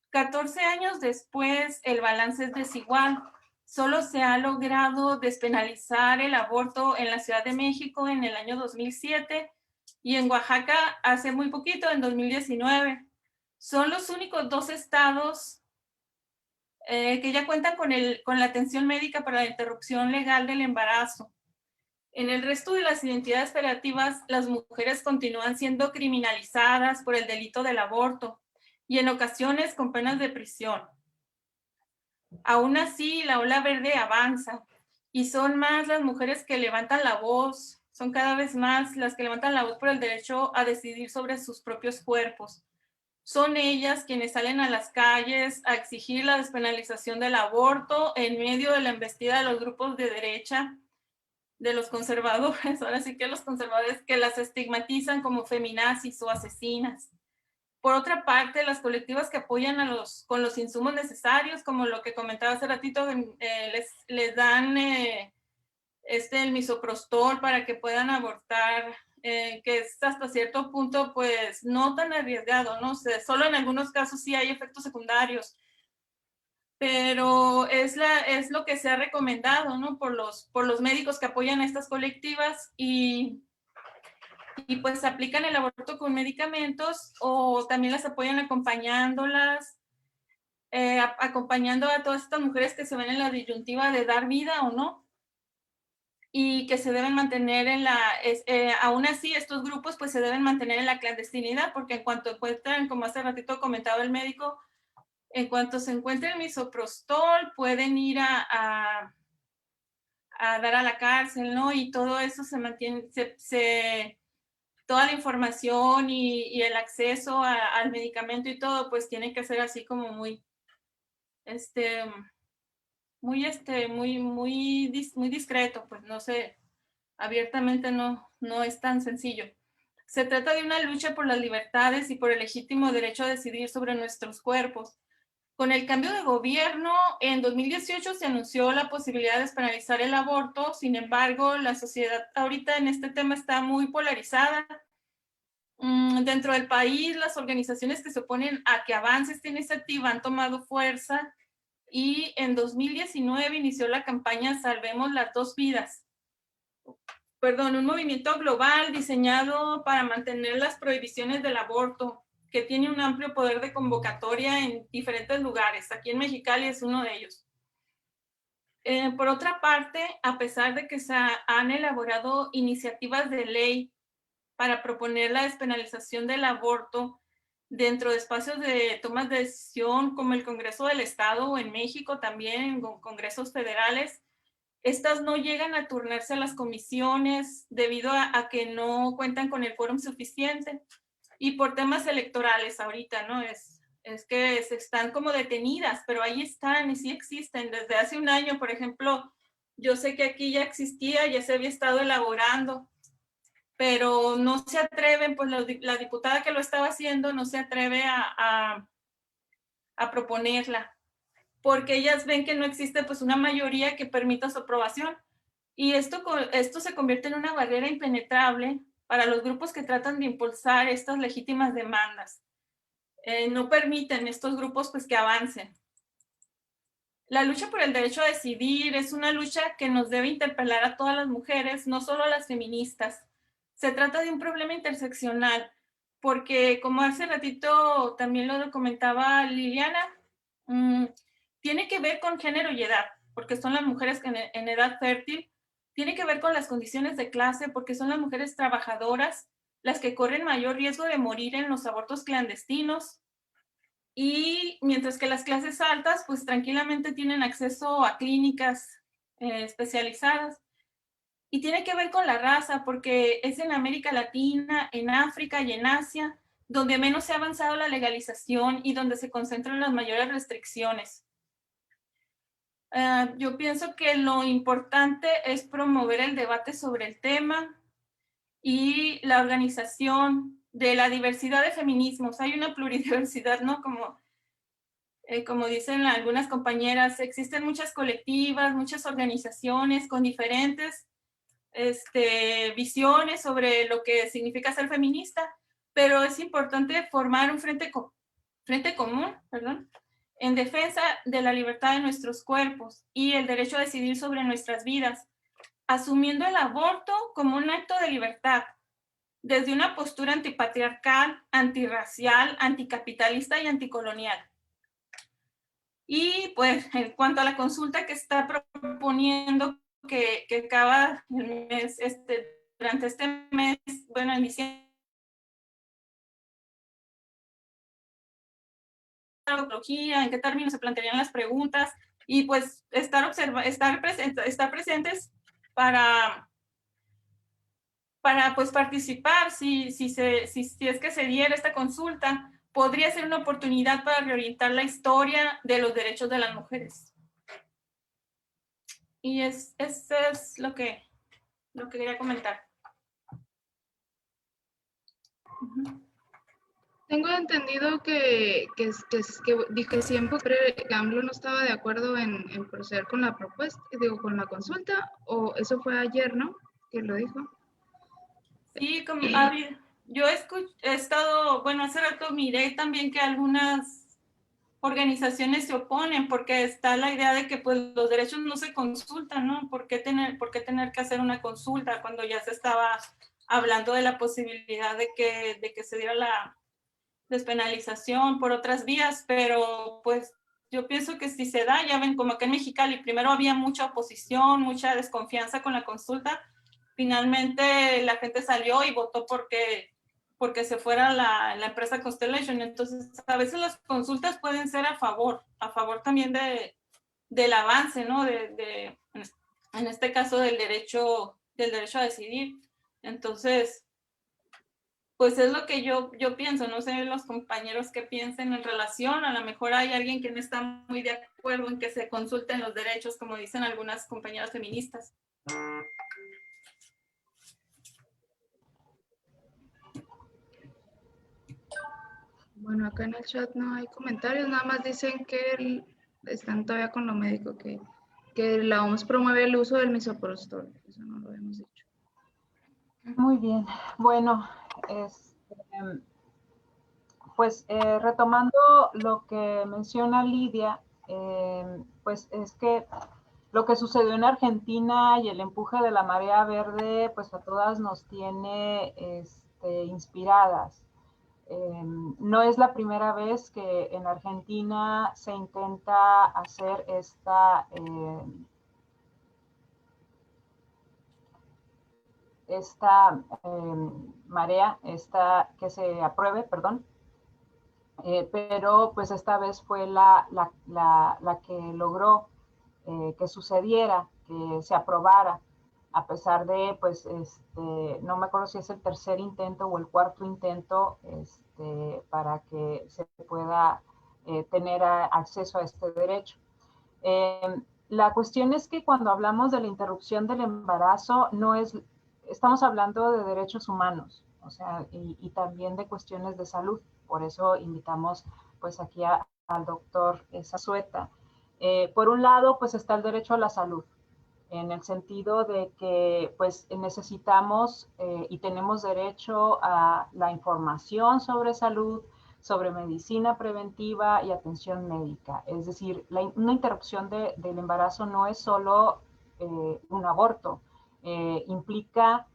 14 años después, el balance es desigual. Solo se ha logrado despenalizar el aborto en la Ciudad de México en el año 2007 y en Oaxaca hace muy poquito, en 2019. Son los únicos 2 estados que ya cuentan con la atención médica para la interrupción legal del embarazo. En el resto de las identidades federativas, las mujeres continúan siendo criminalizadas por el delito del aborto y en ocasiones con penas de prisión. Aún así, la ola verde avanza y son más las mujeres que levantan la voz, son cada vez más las que levantan la voz por el derecho a decidir sobre sus propios cuerpos. Son ellas quienes salen a las calles a exigir la despenalización del aborto en medio de la embestida de los grupos de derecha, de los conservadores, ahora sí que los conservadores que las estigmatizan como feminazis o asesinas. Por otra parte, las colectivas que apoyan con los insumos necesarios, como lo que comentaba hace ratito, les dan el misoprostol para que puedan abortar, que es hasta cierto punto pues no tan arriesgado, ¿no? O sea, solo en algunos casos sí hay efectos secundarios, pero es lo que se ha recomendado, ¿no? Por los médicos que apoyan a estas colectivas y pues aplican el aborto con medicamentos o también las apoyan acompañándolas, acompañando a todas estas mujeres que se ven en la disyuntiva de dar vida o no, y que se deben mantener aún así estos grupos pues se deben mantener en la clandestinidad, porque en cuanto encuentran, como hace ratito comentaba el médico, en cuanto se encuentre el misoprostol pueden ir a dar a la cárcel, ¿no? Y todo eso se mantiene, toda la información y el acceso al medicamento y todo, pues tiene que ser así como muy discreto, pues no sé, abiertamente no es tan sencillo. Se trata de una lucha por las libertades y por el legítimo derecho a decidir sobre nuestros cuerpos. Con el cambio de gobierno, en 2018 se anunció la posibilidad de despenalizar el aborto, sin embargo, la sociedad ahorita en este tema está muy polarizada. Dentro del país, las organizaciones que se oponen a que avance esta iniciativa han tomado fuerza y en 2019 inició la campaña Salvemos las 2 vidas. un movimiento global diseñado para mantener las prohibiciones del aborto, que tiene un amplio poder de convocatoria en diferentes lugares. Aquí en Mexicali es uno de ellos. Por otra parte, a pesar de que se han elaborado iniciativas de ley para proponer la despenalización del aborto dentro de espacios de tomas de decisión como el Congreso del Estado o en México también, en congresos federales, estas no llegan a turnarse a las comisiones debido a que no cuentan con el quórum suficiente y por temas electorales ahorita, ¿no? Es que se están como detenidas, pero ahí están y sí existen. Desde hace un año, por ejemplo, yo sé que aquí ya existía, ya se había estado elaborando, pero no se atreven, pues la diputada que lo estaba haciendo no se atreve a proponerla, porque ellas ven que no existe pues una mayoría que permita su aprobación. Y esto se convierte en una barrera impenetrable para los grupos que tratan de impulsar estas legítimas demandas. No permiten estos grupos pues que avancen. La lucha por el derecho a decidir es una lucha que nos debe interpelar a todas las mujeres, no solo a las feministas. Se trata de un problema interseccional, porque como hace ratito también lo comentaba Liliana, tiene que ver con género y edad, porque son las mujeres que en edad fértil, tiene que ver con las condiciones de clase, porque son las mujeres trabajadoras las que corren mayor riesgo de morir en los abortos clandestinos, y mientras que las clases altas pues tranquilamente tienen acceso a clínicas especializadas. Y tiene que ver con la raza, porque es en América Latina, en África y en Asia donde menos se ha avanzado la legalización y donde se concentran las mayores restricciones. Yo pienso que lo importante es promover el debate sobre el tema y la organización de la diversidad de feminismos. Hay una pluridiversidad, ¿no? Como dicen algunas compañeras, existen muchas colectivas, muchas organizaciones con diferentes visiones sobre lo que significa ser feminista, pero es importante formar un frente común, en defensa de la libertad de nuestros cuerpos y el derecho a decidir sobre nuestras vidas, asumiendo el aborto como un acto de libertad, desde una postura antipatriarcal, antirracial, anticapitalista y anticolonial. Y pues en cuanto a la consulta que está proponiendo que acaba el mes, durante este mes, bueno, en diciembre, en qué términos se plantearían las preguntas y pues estar presentes para pues participar. Si es que se diera esta consulta, podría ser una oportunidad para reorientar la historia de los derechos de las mujeres. Y eso es lo que quería comentar. Tengo entendido que siempre AMLO no estaba de acuerdo en proceder con la propuesta, con la consulta, o eso fue ayer, ¿no? Que lo dijo. Sí, yo he estado, bueno, hace rato miré también que algunas organizaciones se oponen porque está la idea de que pues los derechos no se consultan, ¿no? ¿Por qué tener que hacer una consulta cuando ya se estaba hablando de la posibilidad de que se diera la despenalización por otras vías? Pero pues yo pienso que si se da, ya ven, como que en Mexicali primero había mucha oposición, mucha desconfianza con la consulta, finalmente la gente salió y votó porque se fuera la empresa Constellation. Entonces, a veces las consultas pueden ser a favor también del avance, ¿no? En este caso del derecho a decidir. Entonces, pues es lo que yo pienso. No sé los compañeros que piensen en relación, a lo mejor hay alguien que no está muy de acuerdo en que se consulten los derechos, como dicen algunas compañeras feministas. Bueno, acá en el chat no hay comentarios, nada más dicen que están todavía con lo médico, que la OMS promueve el uso del misoprostol. Eso no lo habíamos dicho. Muy bien. Bueno, pues retomando lo que menciona Lidia, pues es que Lo que sucedió en Argentina y el empuje de la marea verde, pues a todas nos tiene inspiradas. No es la primera vez que en Argentina se intenta hacer esta marea, que se apruebe, perdón, pero pues esta vez fue la que logró que sucediera, que se aprobara, a pesar de, pues, no me acuerdo si es el tercer intento o el cuarto intento, para que se pueda tener acceso a este derecho. La cuestión es que cuando hablamos de la interrupción del embarazo, estamos hablando de derechos humanos, o sea, y también de cuestiones de salud. Por eso invitamos pues aquí al doctor Zazueta. Por un lado, pues está el derecho a la salud, en el sentido de que pues necesitamos y tenemos derecho a la información sobre salud, sobre medicina preventiva y atención médica. Es decir, una interrupción del embarazo no es solo un aborto, implica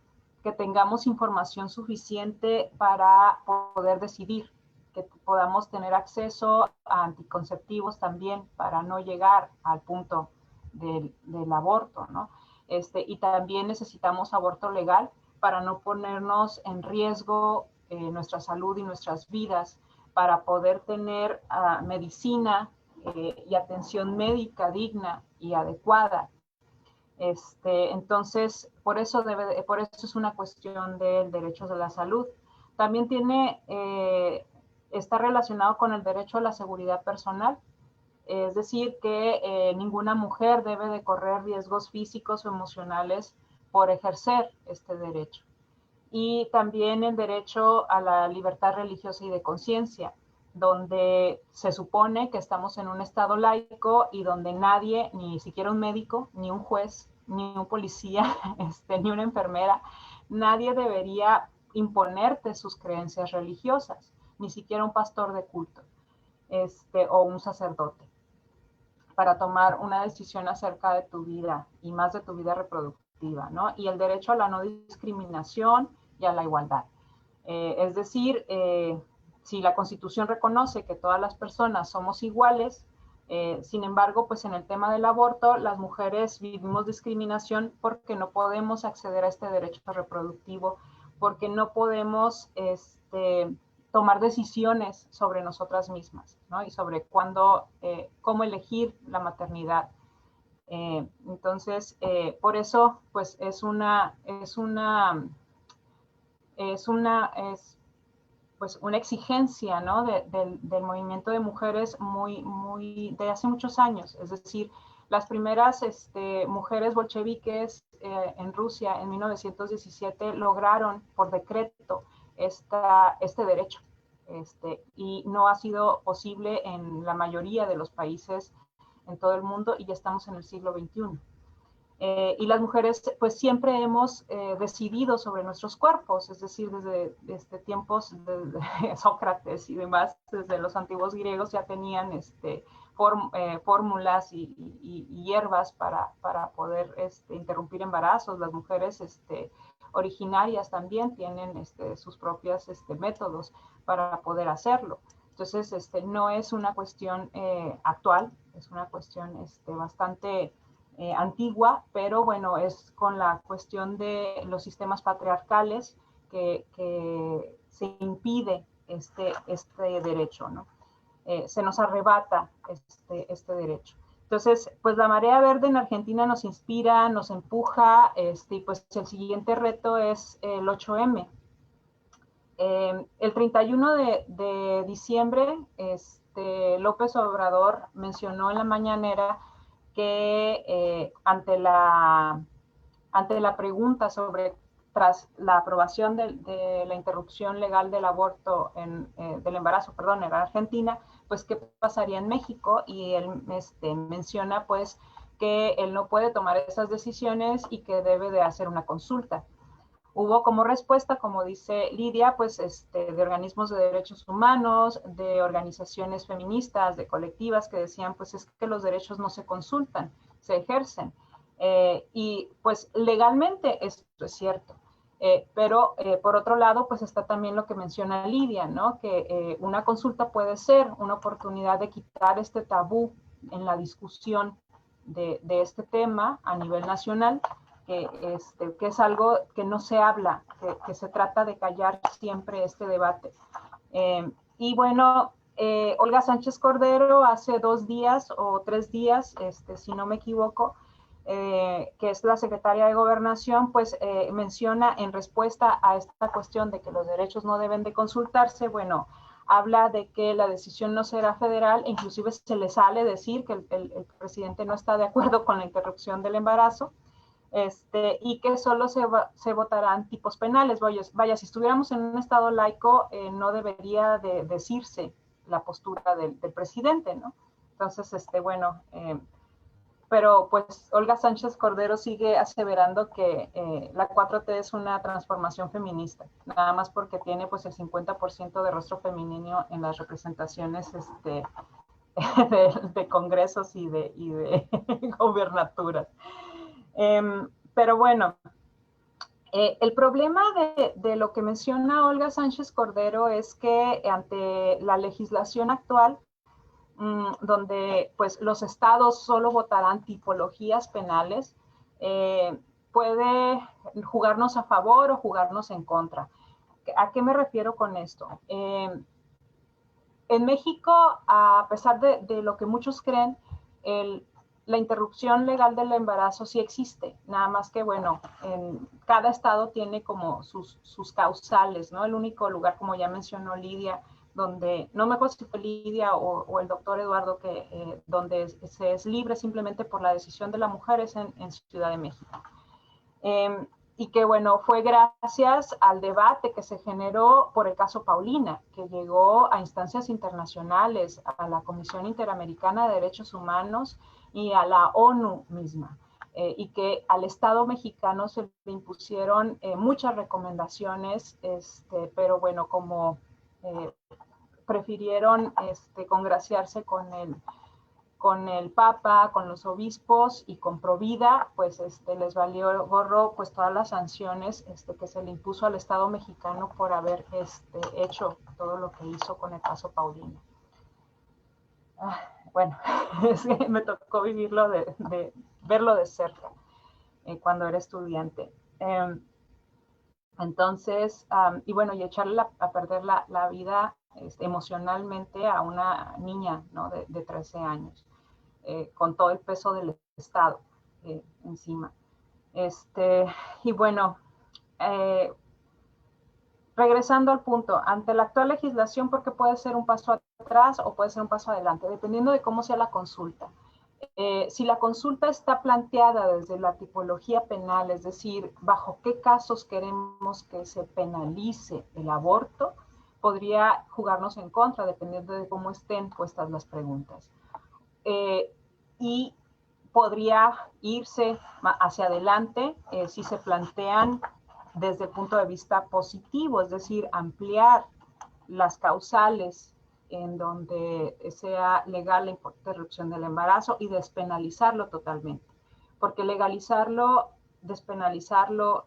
que tengamos información suficiente para poder decidir, que podamos tener acceso a anticonceptivos también para no llegar al punto del aborto, ¿no? Y también necesitamos aborto legal para no ponernos en riesgo nuestra salud y nuestras vidas, para poder tener medicina y atención médica digna y adecuada. Entonces, por eso es una cuestión del derecho de la salud. También está relacionado con el derecho a la seguridad personal. Es decir, que ninguna mujer debe de correr riesgos físicos o emocionales por ejercer este derecho. Y también el derecho a la libertad religiosa y de conciencia, donde se supone que estamos en un estado laico y donde nadie, ni siquiera un médico, ni un juez, ni un policía, ni una enfermera, nadie debería imponerte sus creencias religiosas, ni siquiera un pastor de culto o un sacerdote, para tomar una decisión acerca de tu vida y más de tu vida reproductiva, ¿no? Y el derecho a la no discriminación y a la igualdad. Es decir, si la Constitución reconoce que todas las personas somos iguales, sin embargo, pues en el tema del aborto, las mujeres vivimos discriminación porque no podemos acceder a este derecho reproductivo, porque no podemos tomar decisiones sobre nosotras mismas, ¿no? Y sobre cómo elegir la maternidad. Entonces, por eso, pues es pues una exigencia, ¿no? del movimiento de mujeres de hace muchos años. Es decir, las primeras mujeres bolcheviques en Rusia en 1917 lograron por decreto este derecho. Y no ha sido posible en la mayoría de los países en todo el mundo, y ya estamos en el siglo XXI. Y las mujeres pues siempre hemos decidido sobre nuestros cuerpos, es decir, desde tiempos de Sócrates y demás, desde los antiguos griegos ya tenían fórmulas y hierbas para poder interrumpir embarazos. Las mujeres originarias también tienen sus propios métodos para poder hacerlo. Entonces, no es una cuestión actual, es una cuestión bastante antigua, pero bueno, es con la cuestión de los sistemas patriarcales que se impide este derecho, ¿no? Se nos arrebata este derecho. Entonces, pues la marea verde en Argentina nos inspira, nos empuja, y pues el siguiente reto es el 8M. El 31 de diciembre, López Obrador mencionó en la mañanera que ante la pregunta tras la aprobación de la interrupción legal del aborto, del embarazo, perdón, en Argentina, pues qué pasaría en México, y él menciona pues que él no puede tomar esas decisiones y que debe de hacer una consulta. Hubo como respuesta, como dice Lidia, pues de organismos de derechos humanos, de organizaciones feministas, de colectivas que decían, pues es que los derechos no se consultan, se ejercen. Y pues legalmente esto es cierto. Pero por otro lado, pues está también lo que menciona Lidia, ¿no? Que una consulta puede ser una oportunidad de quitar este tabú en la discusión de este tema a nivel nacional, que es algo que no se habla, que se trata de callar siempre este debate. Y bueno, Olga Sánchez Cordero hace 2 días o 3 días, si no me equivoco, que es la secretaria de Gobernación, pues menciona en respuesta a esta cuestión de que los derechos no deben de consultarse, bueno, habla de que la decisión no será federal, e inclusive se le sale decir que el presidente no está de acuerdo con la interrupción del embarazo, y que solo se votarán tipos penales. Vaya, si estuviéramos en un estado laico, no debería de decirse la postura del presidente, ¿no? Entonces, bueno, pero pues Olga Sánchez Cordero sigue aseverando que la 4T es una transformación feminista, nada más porque tiene pues el 50% de rostro femenino en las representaciones de congresos y de gobernaturas. Pero bueno, el problema de lo que menciona Olga Sánchez Cordero es que ante la legislación actual, donde pues los estados solo votarán tipologías penales, puede jugarnos a favor o jugarnos en contra. ¿A qué me refiero con esto? En México, a pesar de lo que muchos creen, la interrupción legal del embarazo sí existe, nada más que, bueno, en cada estado tiene como sus causales, ¿no? El único lugar, como ya mencionó Lidia, donde, no me acuerdo si fue Lidia o el doctor Eduardo, donde se es libre simplemente por la decisión de la mujer es en Ciudad de México. Y que, bueno, fue gracias al debate que se generó por el caso Paulina, que llegó a instancias internacionales, a la Comisión Interamericana de Derechos Humanos y a la ONU misma, y que al Estado mexicano se le impusieron muchas recomendaciones, pero bueno, como prefirieron congraciarse con el Papa, con los obispos y con Provida, pues les valió gorro pues todas las sanciones que se le impuso al Estado mexicano por haber hecho todo lo que hizo con el caso Paulina. Bueno, es que me tocó vivirlo, verlo de cerca cuando era estudiante. Entonces, y bueno, y echarle a perder la vida emocionalmente a una niña, ¿no? de 13 años. Con todo el peso del Estado encima. Y bueno, regresando al punto, ante la actual legislación, porque puede ser un paso atrás o puede ser un paso adelante, dependiendo de cómo sea la consulta. Si la consulta está planteada desde la tipología penal, es decir, bajo qué casos queremos que se penalice el aborto, podría jugarnos en contra, dependiendo de cómo estén puestas las preguntas. Y podría irse hacia adelante si se plantean desde el punto de vista positivo, es decir, ampliar las causales en donde sea legal la interrupción del embarazo y despenalizarlo totalmente. Porque legalizarlo, despenalizarlo,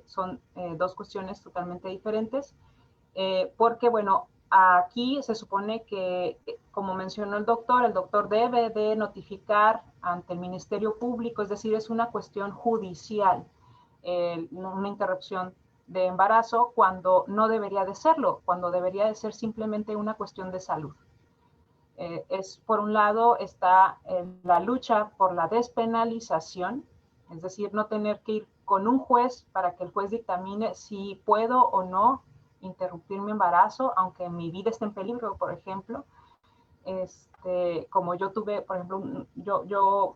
son dos cuestiones totalmente diferentes. Porque, bueno, aquí se supone que, como mencionó el doctor debe de notificar ante el Ministerio Público, es decir, es una cuestión judicial, una interrupción de embarazo cuando no debería de serlo, cuando debería de ser simplemente una cuestión de salud. Por un lado está la lucha por la despenalización, es decir, no tener que ir con un juez para que el juez dictamine si puedo o no interrumpir mi embarazo, aunque mi vida esté en peligro, por ejemplo. Como yo tuve, por ejemplo, yo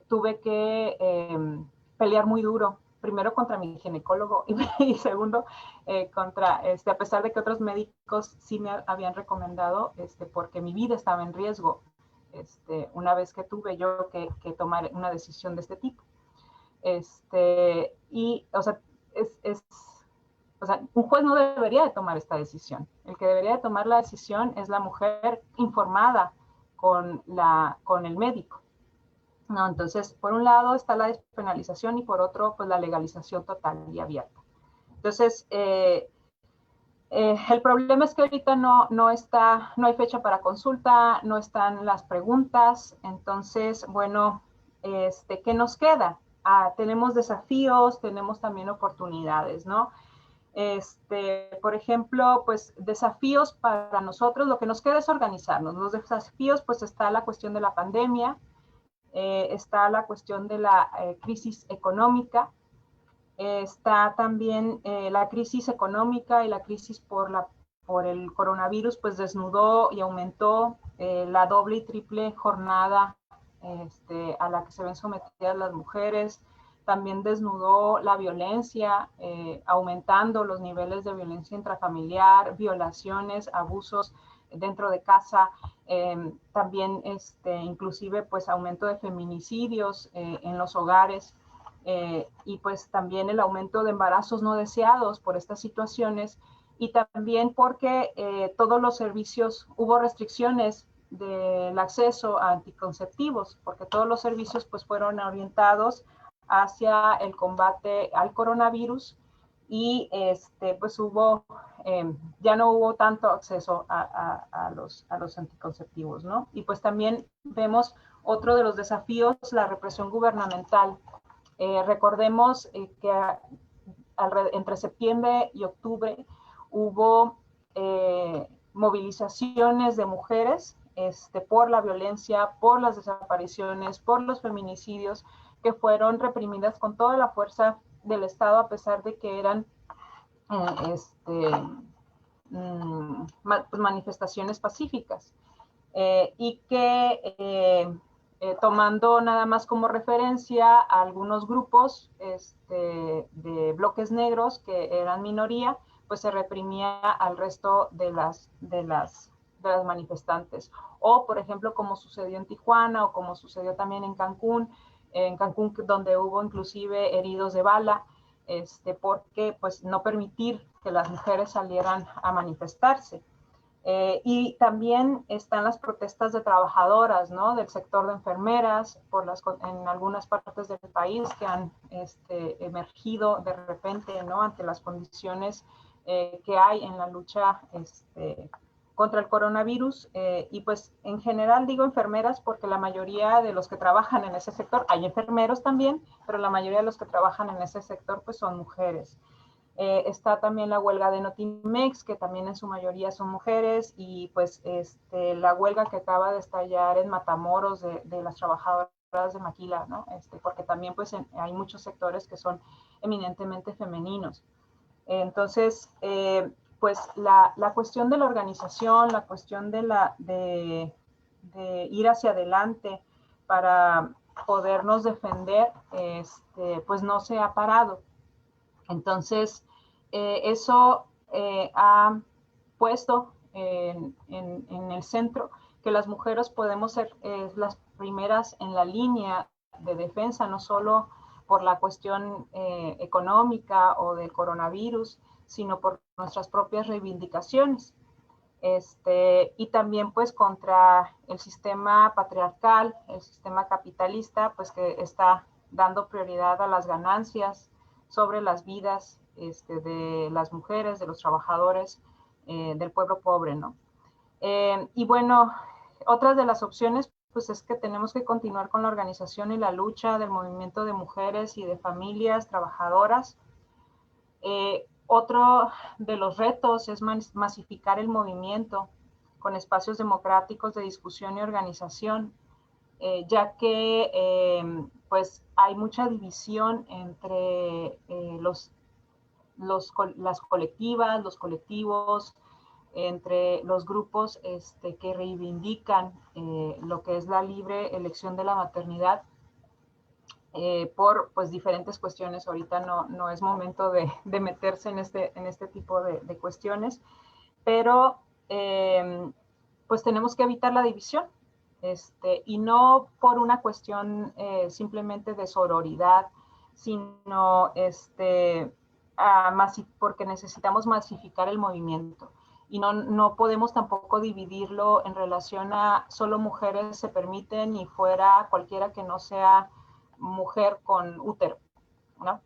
tuve que pelear muy duro, primero contra mi ginecólogo y segundo, a pesar de que otros médicos sí me habían recomendado, porque mi vida estaba en riesgo, una vez que tuve yo que tomar una decisión de este tipo. Y, o sea, un juez no debería de tomar esta decisión. El que debería de tomar la decisión es la mujer informada con el médico. ¿no? Entonces, por un lado está la despenalización y por otro, pues la legalización total y abierta. Entonces, el problema es que ahorita no hay fecha para consulta, no están las preguntas. Entonces, bueno, ¿qué nos queda? Tenemos desafíos, tenemos también oportunidades, ¿no? Por ejemplo, pues desafíos para nosotros, lo que nos queda es organizarnos. Los desafíos, pues está la cuestión de la pandemia, está la cuestión de la crisis económica, está también la crisis económica y la crisis por el coronavirus, pues desnudó y aumentó la doble y triple jornada a la que se ven sometidas las mujeres. También desnudó la violencia, aumentando los niveles de violencia intrafamiliar, violaciones, abusos dentro de casa, también inclusive pues aumento de feminicidios en los hogares. Y pues también el aumento de embarazos no deseados por estas situaciones, y también porque todos los servicios, hubo restricciones del acceso a anticonceptivos, porque todos los servicios pues fueron orientados hacia el combate al coronavirus, y pues ya no hubo tanto acceso a los anticonceptivos, ¿no? Y pues también vemos otro de los desafíos, la represión gubernamental. Recordemos que entre septiembre y octubre hubo movilizaciones de mujeres por la violencia, por las desapariciones, por los feminicidios, que fueron reprimidas con toda la fuerza del Estado, a pesar de que eran manifestaciones pacíficas. Y que tomando nada más como referencia a algunos grupos de bloques negros que eran minoría, pues se reprimía al resto de las manifestantes. O, por ejemplo, como sucedió en Tijuana o como sucedió también en Cancún, donde hubo inclusive heridos de bala, porque pues no permitir que las mujeres salieran a manifestarse. Y también están las protestas de trabajadoras, ¿no? Del sector de enfermeras, en algunas partes del país que han emergido de repente, ¿no? Ante las condiciones que hay en la lucha contra el coronavirus. Y pues en general digo enfermeras porque la mayoría de los que trabajan en ese sector, hay enfermeros también, pero la mayoría de los que trabajan en ese sector pues son mujeres. Está también la huelga de Notimex, que también en su mayoría son mujeres, y pues la huelga que acaba de estallar en Matamoros de las trabajadoras de Maquila, ¿no? Porque también pues hay muchos sectores que son eminentemente femeninos. Entonces, pues la cuestión de la organización, la cuestión de ir hacia adelante para podernos defender, pues no se ha parado. Entonces, eso ha puesto en el centro que las mujeres podemos ser las primeras en la línea de defensa, no solo por la cuestión económica o del coronavirus, sino por nuestras propias reivindicaciones. Y también pues contra el sistema patriarcal, el sistema capitalista, pues que está dando prioridad a las ganancias sobre las vidas de las mujeres, de los trabajadores, del pueblo pobre, ¿no? Y bueno, otras de las opciones pues es que tenemos que continuar con la organización y la lucha del movimiento de mujeres y de familias trabajadoras. Otro de los retos es masificar el movimiento con espacios democráticos de discusión y organización, ya que pues hay mucha división entre las colectivas, los colectivos, entre los grupos que reivindican lo que es la libre elección de la maternidad, por pues diferentes cuestiones. Ahorita no es momento de meterse en este tipo de cuestiones, pero pues tenemos que evitar la división, y no por una cuestión simplemente de sororidad, sino porque necesitamos masificar el movimiento. y no podemos tampoco dividirlo en relación a solo mujeres se permiten y fuera cualquiera que no sea mujer con útero, ¿no?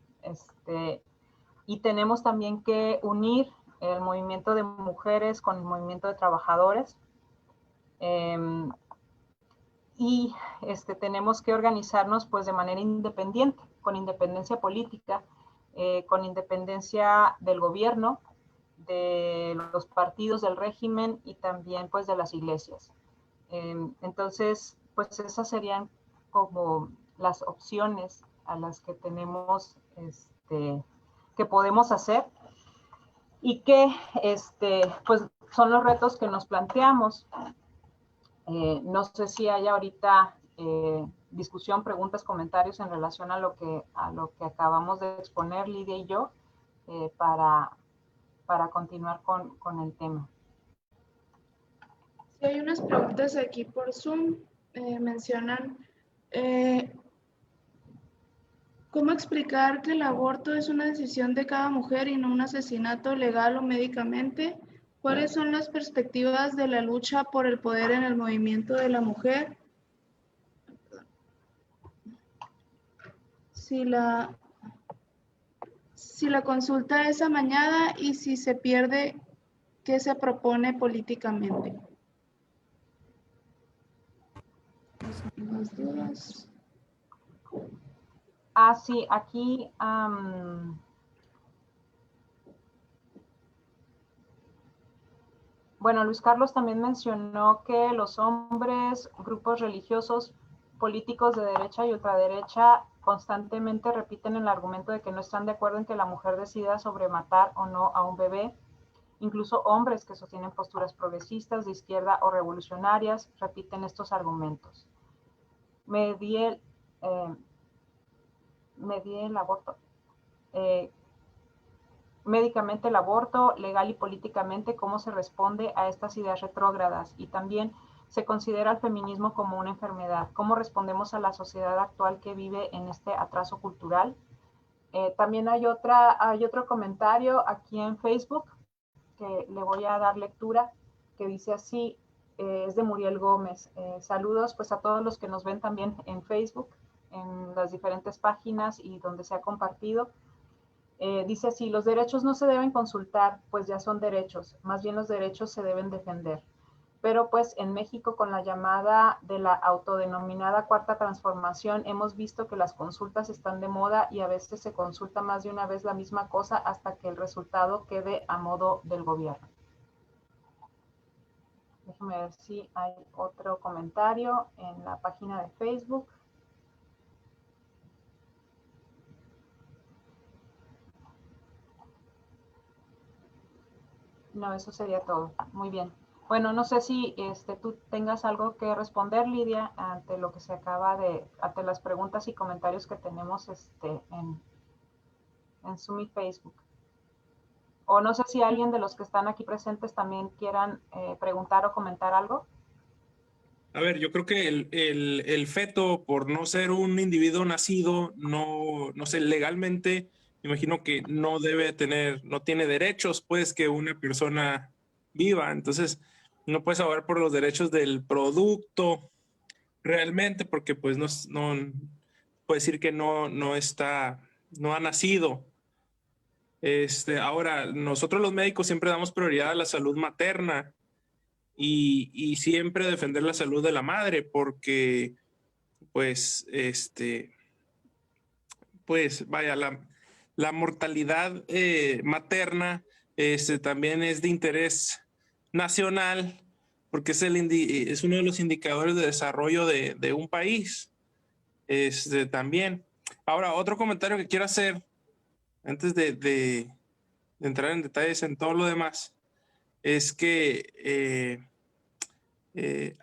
Y tenemos también que unir el movimiento de mujeres con el movimiento de trabajadores. Y tenemos que organizarnos pues de manera independiente, con independencia política, con independencia del gobierno, de los partidos del régimen y también pues de las iglesias. Entonces, pues esas serían como las opciones a las que tenemos, que podemos hacer y que pues son los retos que nos planteamos. No sé si hay ahorita discusión, preguntas, comentarios en relación a lo que acabamos de exponer Lidia y yo para continuar con el tema. Sí, hay unas preguntas aquí por Zoom. Mencionan ¿cómo explicar que el aborto es una decisión de cada mujer y no un asesinato legal o médicamente? ¿Cuáles son las perspectivas de la lucha por el poder en el movimiento de la mujer? Si la consulta es amañada y si se pierde, ¿qué se propone políticamente? Las dudas. Sí, aquí bueno, Luis Carlos también mencionó que los hombres, grupos religiosos, políticos de derecha y ultraderecha constantemente repiten el argumento de que no están de acuerdo en que la mujer decida sobre matar o no a un bebé. Incluso hombres que sostienen posturas progresistas, de izquierda o revolucionarias repiten estos argumentos. Medié el aborto. Médicamente el aborto, legal y políticamente, cómo se responde a estas ideas retrógradas, y también se considera al feminismo como una enfermedad. ¿Cómo respondemos a la sociedad actual que vive en este atraso cultural? También hay otro comentario aquí en Facebook que le voy a dar lectura, que dice así, es de Muriel Gómez. Saludos pues a todos los que nos ven también en Facebook, en las diferentes páginas y donde se ha compartido. Dice así, los derechos no se deben consultar, pues ya son derechos, más bien los derechos se deben defender. Pero pues en México, con la llamada de la autodenominada Cuarta Transformación, hemos visto que las consultas están de moda y a veces se consulta más de una vez la misma cosa hasta que el resultado quede a modo del gobierno. Déjame ver si hay otro comentario en la página de Facebook. No, eso sería todo. Muy bien. Bueno, no sé si tú tengas algo que responder, Lidia, ante lo que se acaba ante las preguntas y comentarios que tenemos en Zoom y Facebook. O no sé si alguien de los que están aquí presentes también quieran preguntar o comentar algo. A ver, yo creo que el feto, por no ser un individuo nacido, no sé, legalmente, me imagino que no tiene derechos, pues, que una persona viva. Entonces, no puedes abogar por los derechos del producto realmente, porque pues no puede decir que no ha nacido. Ahora, nosotros los médicos siempre damos prioridad a la salud materna. Y siempre defender la salud de la madre, porque pues pues vaya, la mortalidad materna también es de interés nacional, porque es uno de los indicadores de desarrollo de un país. También. Ahora, otro comentario que quiero hacer antes de entrar en detalles en todo lo demás es que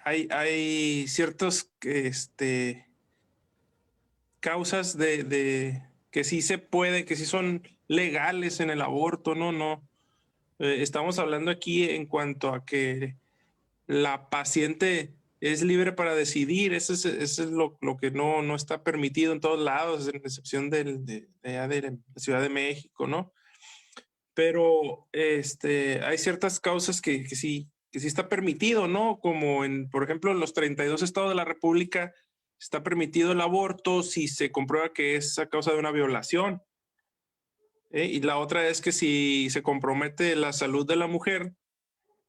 hay ciertos causas de que sí se puede, que sí son legales en el aborto, no. Estamos hablando aquí en cuanto a que la paciente es libre para decidir. Eso es lo que no está permitido en todos lados, en excepción de la Ciudad de México, ¿no? pero hay ciertas causas que sí está permitido, ¿no? Como por ejemplo, en los 32 estados de la República está permitido el aborto si se comprueba que es a causa de una violación. Y la otra es que si se compromete la salud de la mujer,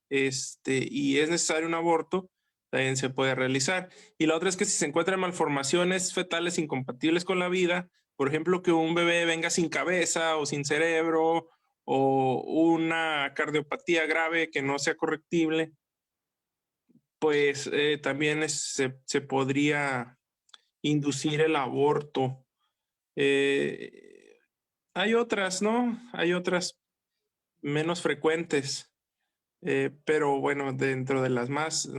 y es necesario un aborto, también se puede realizar. Y la otra es que si se encuentran malformaciones fetales incompatibles con la vida, por ejemplo, que un bebé venga sin cabeza o sin cerebro, o una cardiopatía grave que no sea correctible, pues también se podría inducir el aborto. Hay otras, ¿no? Hay otras menos frecuentes, pero bueno, dentro de las más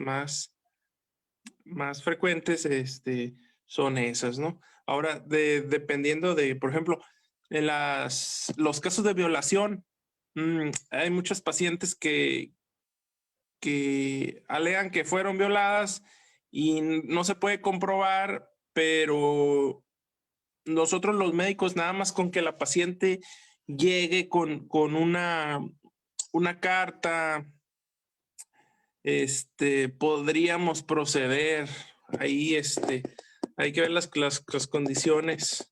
frecuentes son esas, ¿no? Ahora, dependiendo de, por ejemplo, en los casos de violación, hay muchos pacientes que alegan que fueron violadas y no se puede comprobar, pero nosotros los médicos, nada más con que la paciente llegue con una carta, podríamos proceder. Ahí hay que ver las condiciones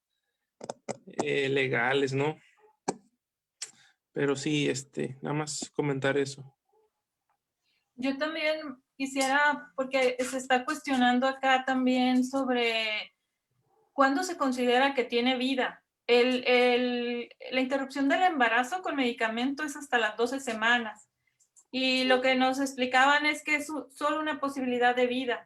legales, ¿no? Pero sí, nada más comentar eso. Yo también quisiera, porque se está cuestionando acá también sobre cuándo se considera que tiene vida. La interrupción del embarazo con medicamento es hasta las 12 semanas. Y lo que nos explicaban es que es solo una posibilidad de vida.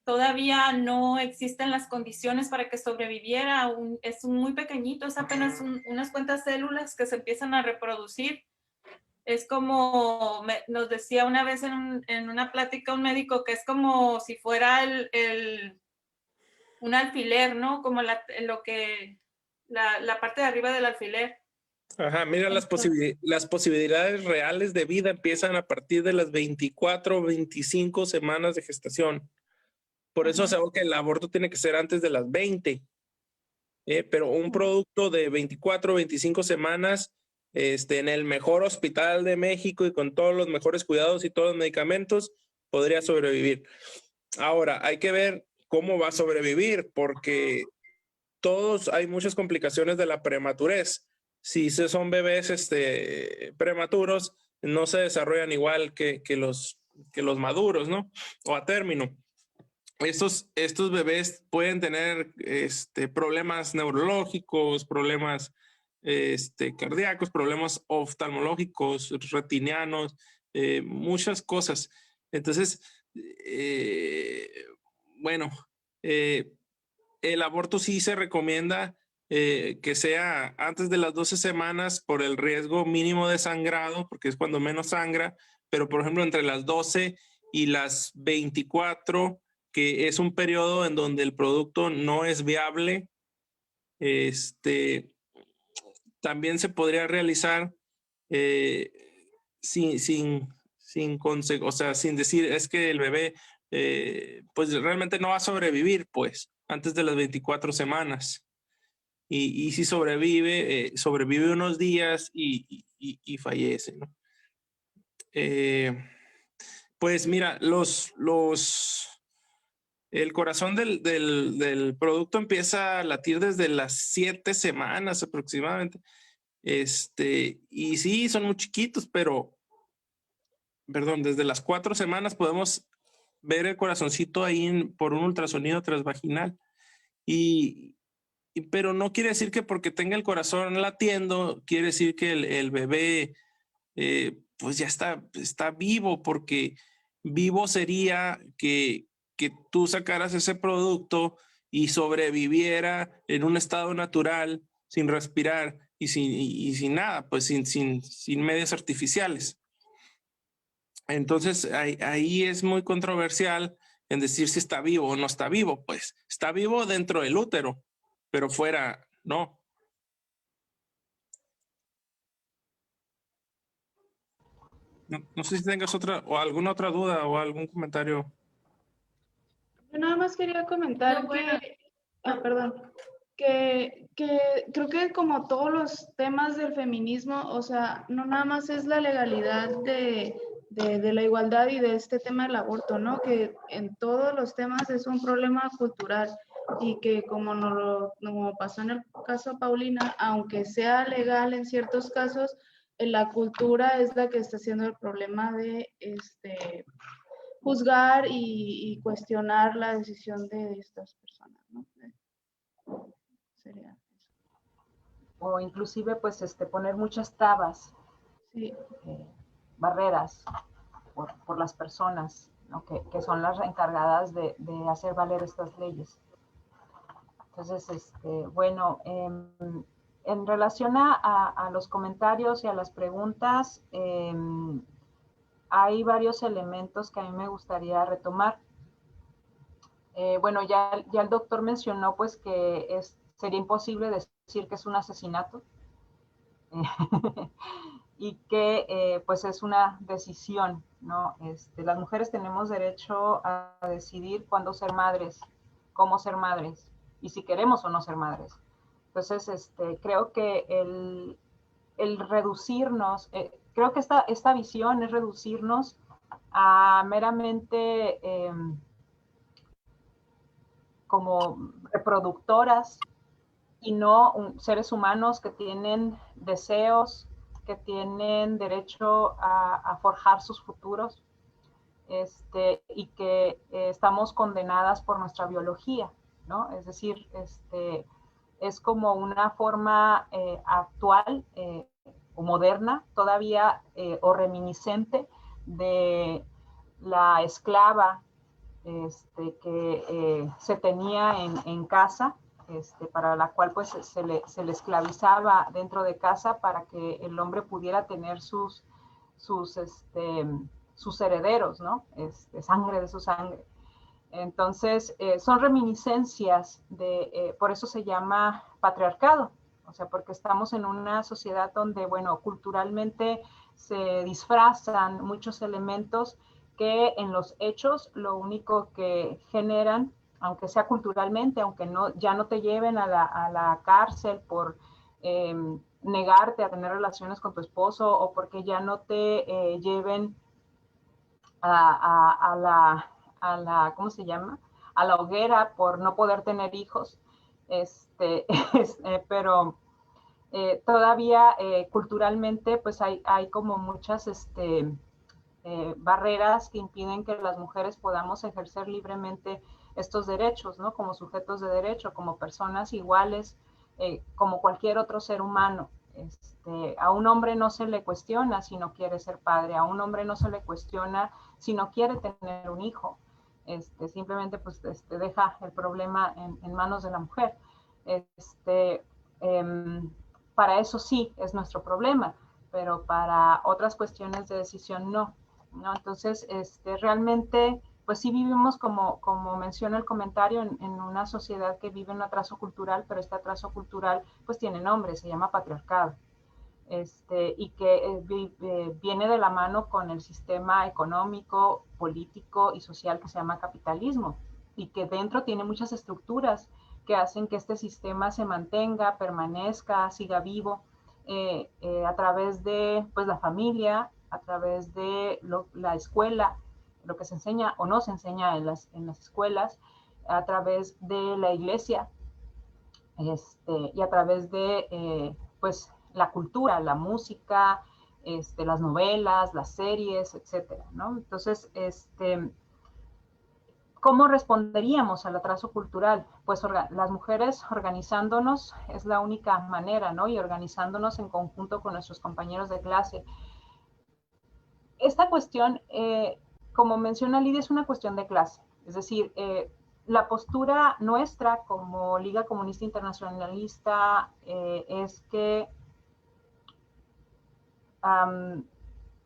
Todavía no existen las condiciones para que sobreviviera. Es muy pequeñito, es apenas unas cuantas células que se empiezan a reproducir. Es como nos decía una vez en una plática un médico, que es como si fuera un alfiler, ¿no? Como la parte de arriba del alfiler. Ajá, mira, las posibilidades reales de vida empiezan a partir de las 24 o 25 semanas de gestación. Por eso sabemos que el aborto tiene que ser antes de las 20. Pero un producto de 24 o 25 semanas, en el mejor hospital de México y con todos los mejores cuidados y todos los medicamentos, podría sobrevivir. Ahora, hay que ver cómo va a sobrevivir, porque hay muchas complicaciones de la prematurez. Si son bebés prematuros, no se desarrollan igual que los maduros, ¿no? O a término. Estos bebés pueden tener problemas neurológicos, problemas cardíacos, problemas oftalmológicos, retinianos, muchas cosas. Entonces, bueno, el aborto sí se recomienda que sea antes de las 12 semanas por el riesgo mínimo de sangrado, porque es cuando menos sangra, pero por ejemplo entre las 12 y las 24, que es un periodo en donde el producto no es viable, también se podría realizar sin decir es que el bebé pues realmente no va a sobrevivir, pues, antes de las 24 semanas. Y si sobrevive unos días y fallece, ¿no? Pues mira, el corazón del producto empieza a latir desde las 7 semanas aproximadamente. Y sí, son muy chiquitos, pero, perdón, desde las 4 semanas podemos ver el corazoncito ahí por un ultrasonido transvaginal. Pero no quiere decir que porque tenga el corazón latiendo, quiere decir que el bebé pues ya está vivo, porque vivo sería que tú sacaras ese producto y sobreviviera en un estado natural, sin respirar y sin nada, pues sin medios artificiales. Entonces ahí es muy controversial en decir si está vivo o no está vivo. Pues está vivo dentro del útero, pero fuera no. No sé si tengas otra o alguna otra duda o algún comentario. Yo nada más quería comentar No, bueno. perdón. que creo que como todos los temas del feminismo, o sea, no nada más es la legalidad de la igualdad y de este tema del aborto, ¿no? Que en todos los temas es un problema cultural y que como pasó en el caso de Paulina, aunque sea legal en ciertos casos, la cultura es la que está haciendo el problema de juzgar y cuestionar la decisión de estas personas, ¿no? Sería eso. O inclusive pues poner muchas tabas, Sí. barreras por las personas, ¿no? que son las encargadas de hacer valer estas leyes. Entonces, bueno, en relación a los comentarios y a las preguntas, hay varios elementos que a mí me gustaría retomar. Bueno, ya el doctor mencionó pues que sería imposible decir que es un asesinato y que pues es una decisión, ¿no? Las mujeres tenemos derecho a decidir cuándo ser madres, cómo ser madres y si queremos o no ser madres. Entonces, creo que el reducirnos, creo que esta visión es reducirnos a meramente como reproductoras y no seres humanos que tienen deseos, que tienen derecho a forjar sus futuros, y que estamos condenadas por nuestra biología, ¿no? Es decir, es como una forma actual o moderna todavía o reminiscente de la esclava que se tenía en casa, para la cual pues se le esclavizaba dentro de casa para que el hombre pudiera tener sus herederos, ¿no? Sangre de su sangre. Entonces, son reminiscencias por eso se llama patriarcado, o sea, porque estamos en una sociedad donde, bueno, culturalmente se disfrazan muchos elementos que en los hechos lo único que generan, aunque sea culturalmente, aunque ya no te lleven a la cárcel por negarte a tener relaciones con tu esposo o porque ya no te lleven a la, ¿cómo se llama? A la hoguera por no poder tener hijos, pero todavía culturalmente pues hay como muchas barreras que impiden que las mujeres podamos ejercer libremente estos derechos, ¿no? Como sujetos de derecho, como personas iguales, como cualquier otro ser humano. A un hombre no se le cuestiona si no quiere ser padre, a un hombre no se le cuestiona si no quiere tener un hijo. Simplemente pues deja el problema en manos de la mujer. Para eso sí es nuestro problema, pero para otras cuestiones de decisión no. ¿No? Entonces, realmente, pues sí vivimos, como menciona el comentario, en una sociedad que vive un atraso cultural, pero este atraso cultural pues tiene nombre, se llama patriarcado, y que viene de la mano con el sistema económico, político y social que se llama capitalismo, y que dentro tiene muchas estructuras que hacen que este sistema se mantenga, permanezca, siga vivo, a través de pues, la familia, a través de la escuela, lo que se enseña o no se enseña en las escuelas, a través de la iglesia, y a través de pues la cultura, la música, las novelas, las series, etcétera, ¿no? Entonces, ¿cómo responderíamos al atraso cultural? Pues las mujeres organizándonos es la única manera, ¿no? Y organizándonos en conjunto con nuestros compañeros de clase. Esta cuestión, como menciona Lidia, es una cuestión de clase. Es decir, la postura nuestra como Liga Comunista Internacionalista es que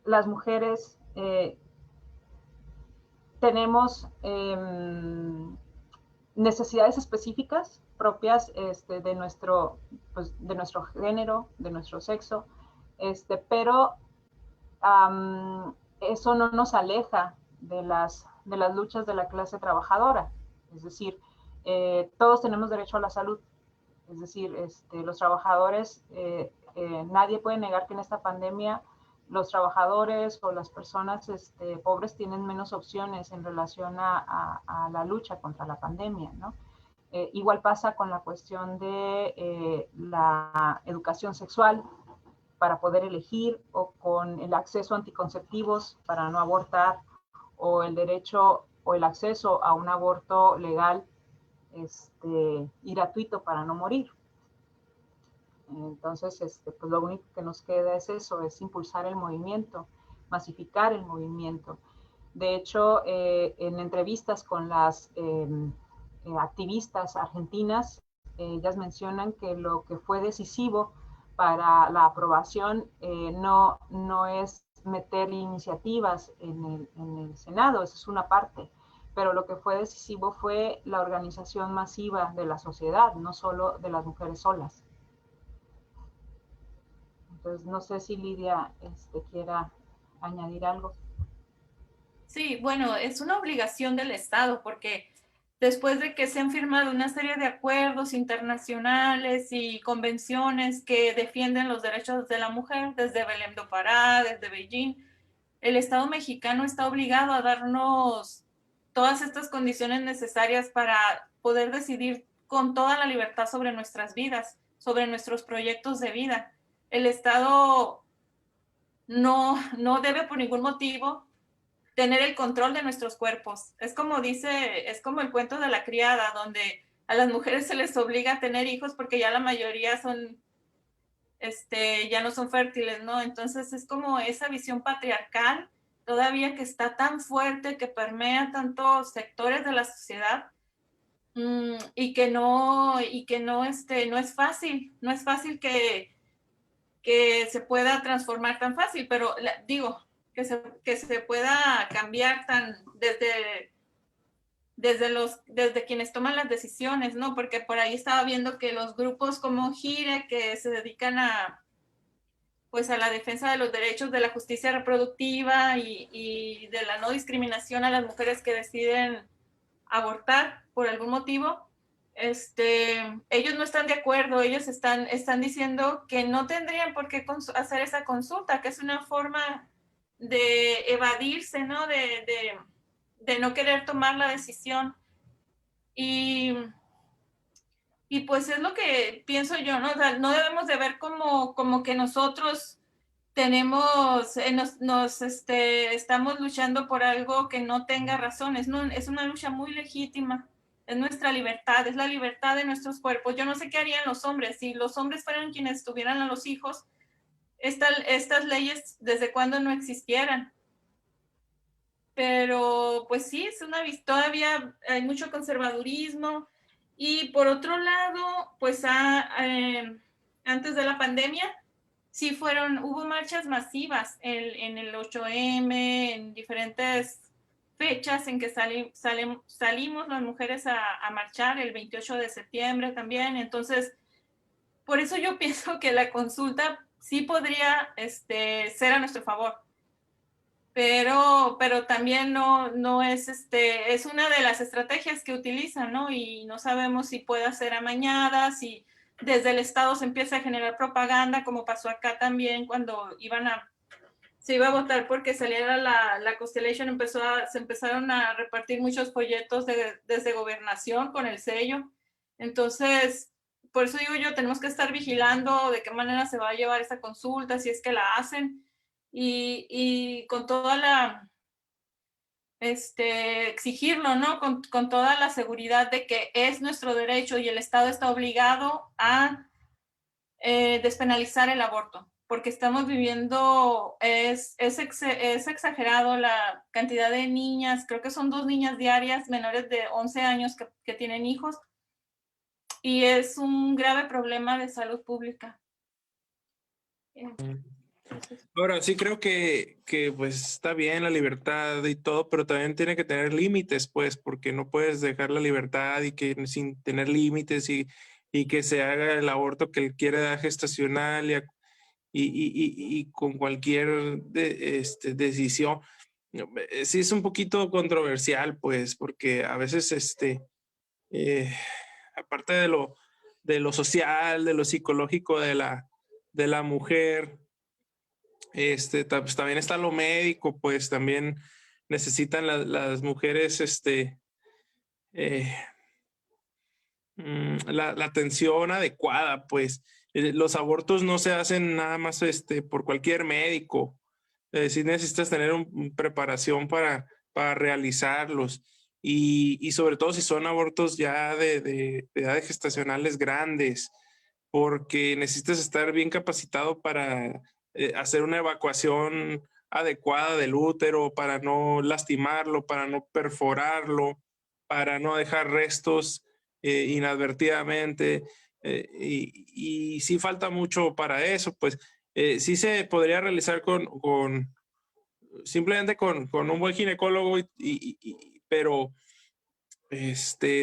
las mujeres tenemos necesidades específicas propias de nuestro género, de nuestro sexo, pero eso no nos aleja de las luchas de la clase trabajadora. Es decir, todos tenemos derecho a la salud, Es decir, los trabajadores, nadie puede negar que en esta pandemia los trabajadores o las personas pobres tienen menos opciones en relación a la lucha contra la pandemia, ¿no? Igual pasa con la cuestión de la educación sexual para poder elegir, o con el acceso a anticonceptivos para no abortar, o el derecho o el acceso a un aborto legal y gratuito para no morir. Entonces, pues lo único que nos queda es eso, es impulsar el movimiento, masificar el movimiento. De hecho, en entrevistas con las activistas argentinas, ellas mencionan que lo que fue decisivo para la aprobación no es meter iniciativas en el Senado, esa es una parte, pero lo que fue decisivo fue la organización masiva de la sociedad, no solo de las mujeres solas. Entonces, no sé si Lidia quiera añadir algo. Sí, bueno, es una obligación del Estado, porque después de que se han firmado una serie de acuerdos internacionales y convenciones que defienden los derechos de la mujer, desde Belém do Pará, desde Beijing, el Estado mexicano está obligado a darnos todas estas condiciones necesarias para poder decidir con toda la libertad sobre nuestras vidas, sobre nuestros proyectos de vida. El Estado no debe por ningún motivo tener el control de nuestros cuerpos. Es como el cuento de la criada, donde a las mujeres se les obliga a tener hijos porque ya la mayoría ya no son fértiles, ¿no? Entonces es como esa visión patriarcal todavía que está tan fuerte, que permea tantos sectores de la sociedad, y que no es fácil que se pueda transformar tan fácil, pero digo, que se pueda cambiar desde quienes toman las decisiones, ¿no? Porque por ahí estaba viendo que los grupos como GIRE, que se dedican pues a la defensa de los derechos de la justicia reproductiva y de la no discriminación a las mujeres que deciden abortar por algún motivo, ellos no están de acuerdo, ellos están diciendo que no tendrían por qué hacer esa consulta, que es una forma de evadirse, ¿no? De no querer tomar la decisión. Y pues es lo que pienso yo, ¿no? O sea, no debemos de ver como que nosotros tenemos, estamos luchando por algo que no tenga razones, ¿no? Es una lucha muy legítima, es nuestra libertad, es la libertad de nuestros cuerpos. Yo no sé qué harían los hombres, si los hombres fueran quienes tuvieran a los hijos, estas leyes desde cuándo no existieran. Pero pues sí, todavía hay mucho conservadurismo. Y por otro lado, pues antes de la pandemia, sí hubo marchas masivas en el 8M, en diferentes fechas en que salimos las mujeres a marchar, el 28 de septiembre también. Entonces, por eso yo pienso que la consulta sí podría ser a nuestro favor. Pero también no es una de las estrategias que utilizan, ¿no? Y no sabemos si puede ser amañada, si desde el Estado se empieza a generar propaganda, como pasó acá también cuando se iba a votar porque saliera la Constellation, se empezaron a repartir muchos folletos desde gobernación con el sello. Entonces, por eso digo yo, tenemos que estar vigilando de qué manera se va a llevar esa consulta, si es que la hacen, y con toda exigirlo, ¿no? Con toda la seguridad de que es nuestro derecho y el Estado está obligado a despenalizar el aborto, porque estamos viviendo, es exagerado la cantidad de niñas, creo que son 2 niñas diarias menores de 11 años que tienen hijos, y es un grave problema de salud pública. Ahora, sí creo que pues está bien la libertad y todo, pero también tiene que tener límites, pues, porque no puedes dejar la libertad y que sin tener límites y que se haga el aborto que él quiere dar gestacional y con cualquier decisión. Sí es un poquito controversial, pues, porque a veces, aparte de de lo social, de lo psicológico de la mujer. Pues también está lo médico, pues también necesitan las mujeres la atención adecuada, pues. Los abortos no se hacen nada más por cualquier médico. Sí necesitas tener preparación para realizarlos. Y sobre todo si son abortos ya de edades gestacionales grandes, porque necesitas estar bien capacitado para hacer una evacuación adecuada del útero, para no lastimarlo, para no perforarlo, para no dejar restos inadvertidamente. Y sí falta mucho para eso, pues sí se podría realizar simplemente con un buen ginecólogo, pero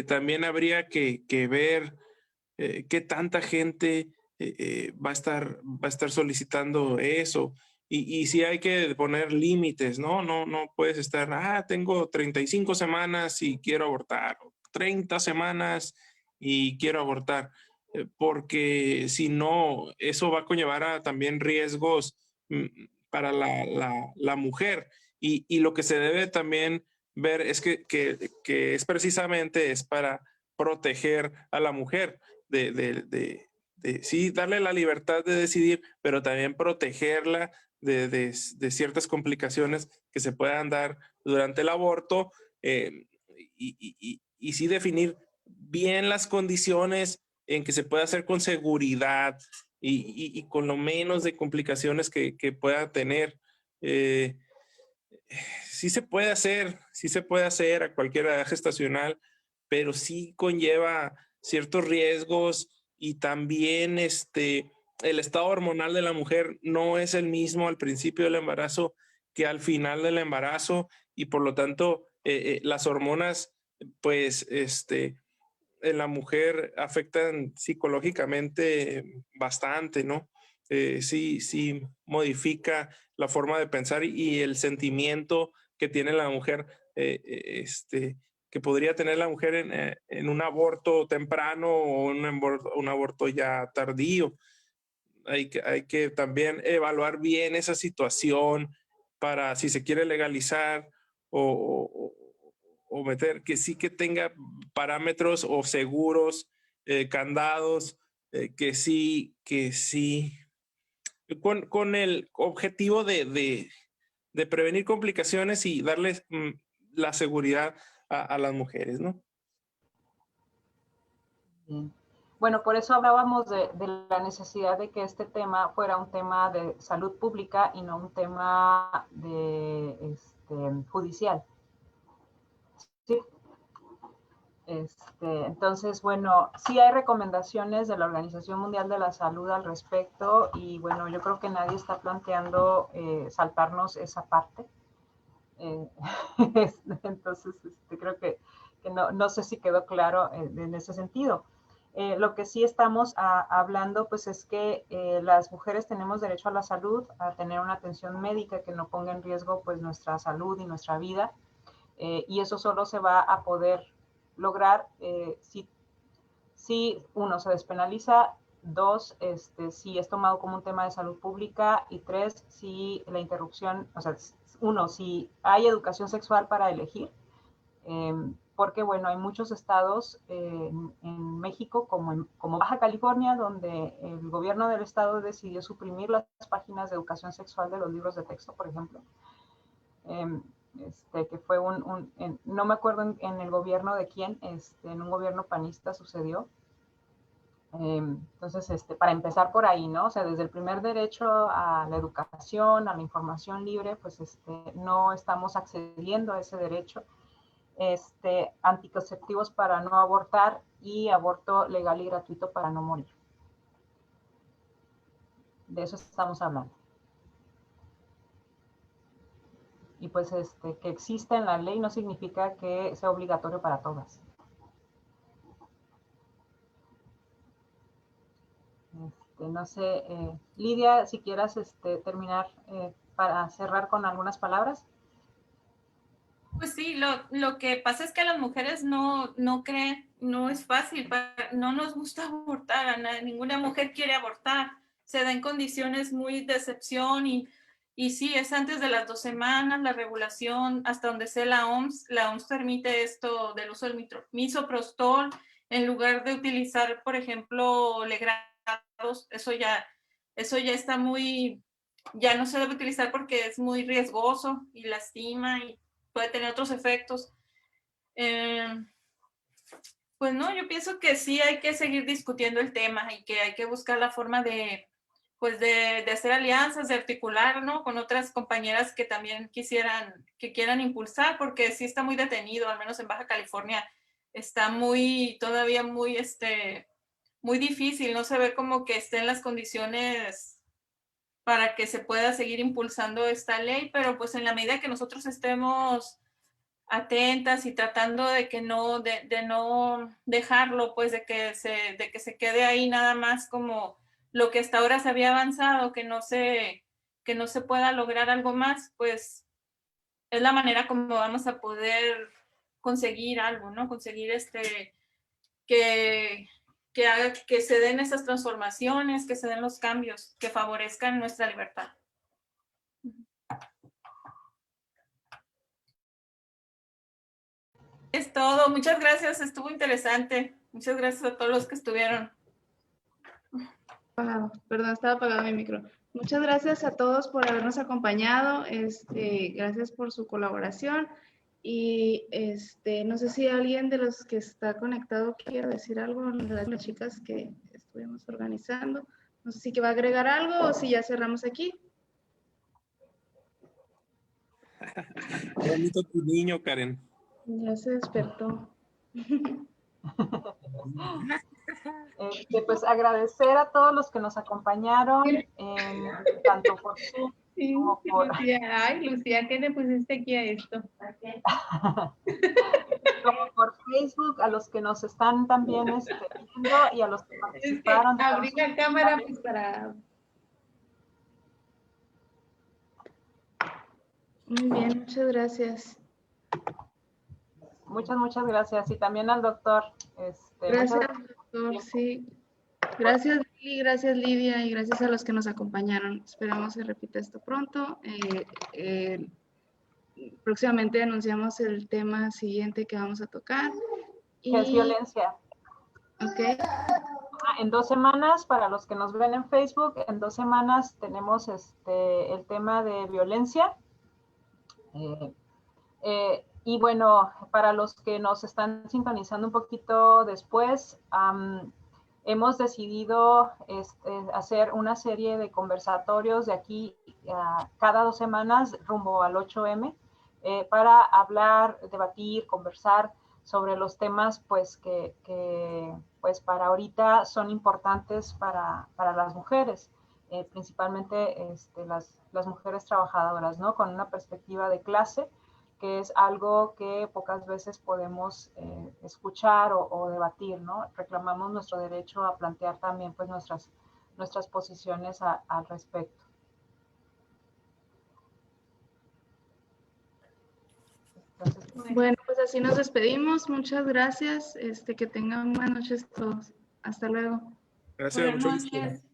también habría que ver qué tanta gente va a estar solicitando eso. Y sí hay que poner límites, ¿no? No puedes estar, tengo 35 semanas y quiero abortar, 30 semanas y quiero abortar, porque si no, eso va a conllevar a también riesgos para la mujer. Y lo que se debe también ver es que es precisamente es para proteger a la mujer sí, darle la libertad de decidir, pero también protegerla de ciertas complicaciones que se puedan dar durante el aborto, y sí definir bien las condiciones en que se pueda hacer con seguridad y con lo menos de complicaciones que pueda tener. Sí se puede hacer a cualquier edad gestacional, pero sí conlleva ciertos riesgos y también el estado hormonal de la mujer no es el mismo al principio del embarazo que al final del embarazo, y por lo tanto las hormonas pues en la mujer afectan psicológicamente bastante, ¿no? Sí modifica la forma de pensar y el sentimiento que tiene la mujer, que podría tener la mujer en un aborto temprano o un aborto ya tardío. Hay que también evaluar bien esa situación para si se quiere legalizar o meter, que sí que tenga parámetros o seguros, candados, que sí, con el objetivo de prevenir complicaciones y darles la seguridad a las mujeres, ¿no? Bien. Bueno, por eso hablábamos de la necesidad de que este tema fuera un tema de salud pública y no un tema de judicial. Sí. Entonces, bueno, sí hay recomendaciones de la Organización Mundial de la Salud al respecto y bueno, yo creo que nadie está planteando saltarnos esa parte. Entonces, creo que no sé si quedó claro en ese sentido. Lo que sí estamos hablando, pues es que las mujeres tenemos derecho a la salud, a tener una atención médica que no ponga en riesgo pues nuestra salud y nuestra vida, y eso solo se va a poder lograr si uno se despenaliza, dos, si es tomado como un tema de salud pública, y tres, si la interrupción, o sea, uno, si hay educación sexual para elegir, porque bueno, hay muchos estados en México, como Baja California, donde el gobierno del estado decidió suprimir las páginas de educación sexual de los libros de texto, por ejemplo. Que fue no me acuerdo en el gobierno de quién, en un gobierno panista sucedió. Entonces, para empezar por ahí, ¿no? O sea, desde el primer derecho a la educación, a la información libre, pues no estamos accediendo a ese derecho. Anticonceptivos para no abortar y aborto legal y gratuito para no morir. De eso estamos hablando. Y pues que exista en la ley no significa que sea obligatorio para todas. No sé, Lidia, si quieras terminar para cerrar con algunas palabras. Pues sí, lo que pasa es que las mujeres no creen, no es fácil, no nos gusta abortar, ninguna mujer quiere abortar, se da en condiciones muy de excepción y sí, es antes de las 2 semanas, la regulación, hasta donde sé la OMS permite esto del uso del misoprostol, en lugar de utilizar, por ejemplo, legrados, eso ya está muy, ya no se debe utilizar porque es muy riesgoso y lastima y puede tener otros efectos. Pues no, yo pienso que sí hay que seguir discutiendo el tema y que hay que buscar la forma de, pues de hacer alianzas, de articular, ¿no? Con otras compañeras que también quieran impulsar, porque sí está muy detenido, al menos en Baja California, está todavía muy difícil, no se ve como que estén las condiciones para que se pueda seguir impulsando esta ley, pero pues en la medida que nosotros estemos atentas y tratando de que no, de no dejarlo, pues de que se quede ahí nada más como lo que hasta ahora se había avanzado, que no se pueda lograr algo más, pues es la manera como vamos a poder conseguir algo, ¿no? Conseguir que haga que se den esas transformaciones, que se den los cambios que favorezcan nuestra libertad. Es todo. Muchas gracias. Estuvo interesante. Muchas gracias a todos los que estuvieron. Perdón, estaba apagado mi micro. Muchas gracias a todos por habernos acompañado. Gracias por su colaboración. Y no sé si alguien de los que está conectado quiere decir algo, las chicas que estuvimos organizando. No sé si que va a agregar algo o si ya cerramos aquí. Qué bonito tu niño, Karen. Ya se despertó. Pues agradecer a todos los que nos acompañaron, tanto por Zoom como por... Lucía, ¿qué le pusiste aquí a esto? como por Facebook, a los que nos están también viendo y a los que participaron. Abrí la cámara pues para... Muy bien, muchas gracias. Muchas gracias. Y también al doctor. Gracias, doctor, sí. Gracias, Lili, gracias, Lidia, y gracias a los que nos acompañaron. Esperamos se repita esto pronto. Próximamente anunciamos el tema siguiente que vamos a tocar. Que es violencia. Ok. En 2 semanas, para los que nos ven en Facebook, en 2 semanas tenemos el tema de violencia. Y bueno, para los que nos están sintonizando un poquito después, hemos decidido hacer una serie de conversatorios de aquí cada 2 semanas rumbo al 8M para hablar, debatir, conversar sobre los temas pues que pues para ahorita son importantes para las mujeres, principalmente las mujeres trabajadoras, ¿no? Con una perspectiva de clase, que es algo que pocas veces podemos escuchar o debatir, ¿no? Reclamamos nuestro derecho a plantear también pues nuestras posiciones al respecto. Entonces, bueno, pues así nos despedimos. Muchas gracias. Que tengan buenas noches todos. Hasta luego. Gracias. Buenas noches.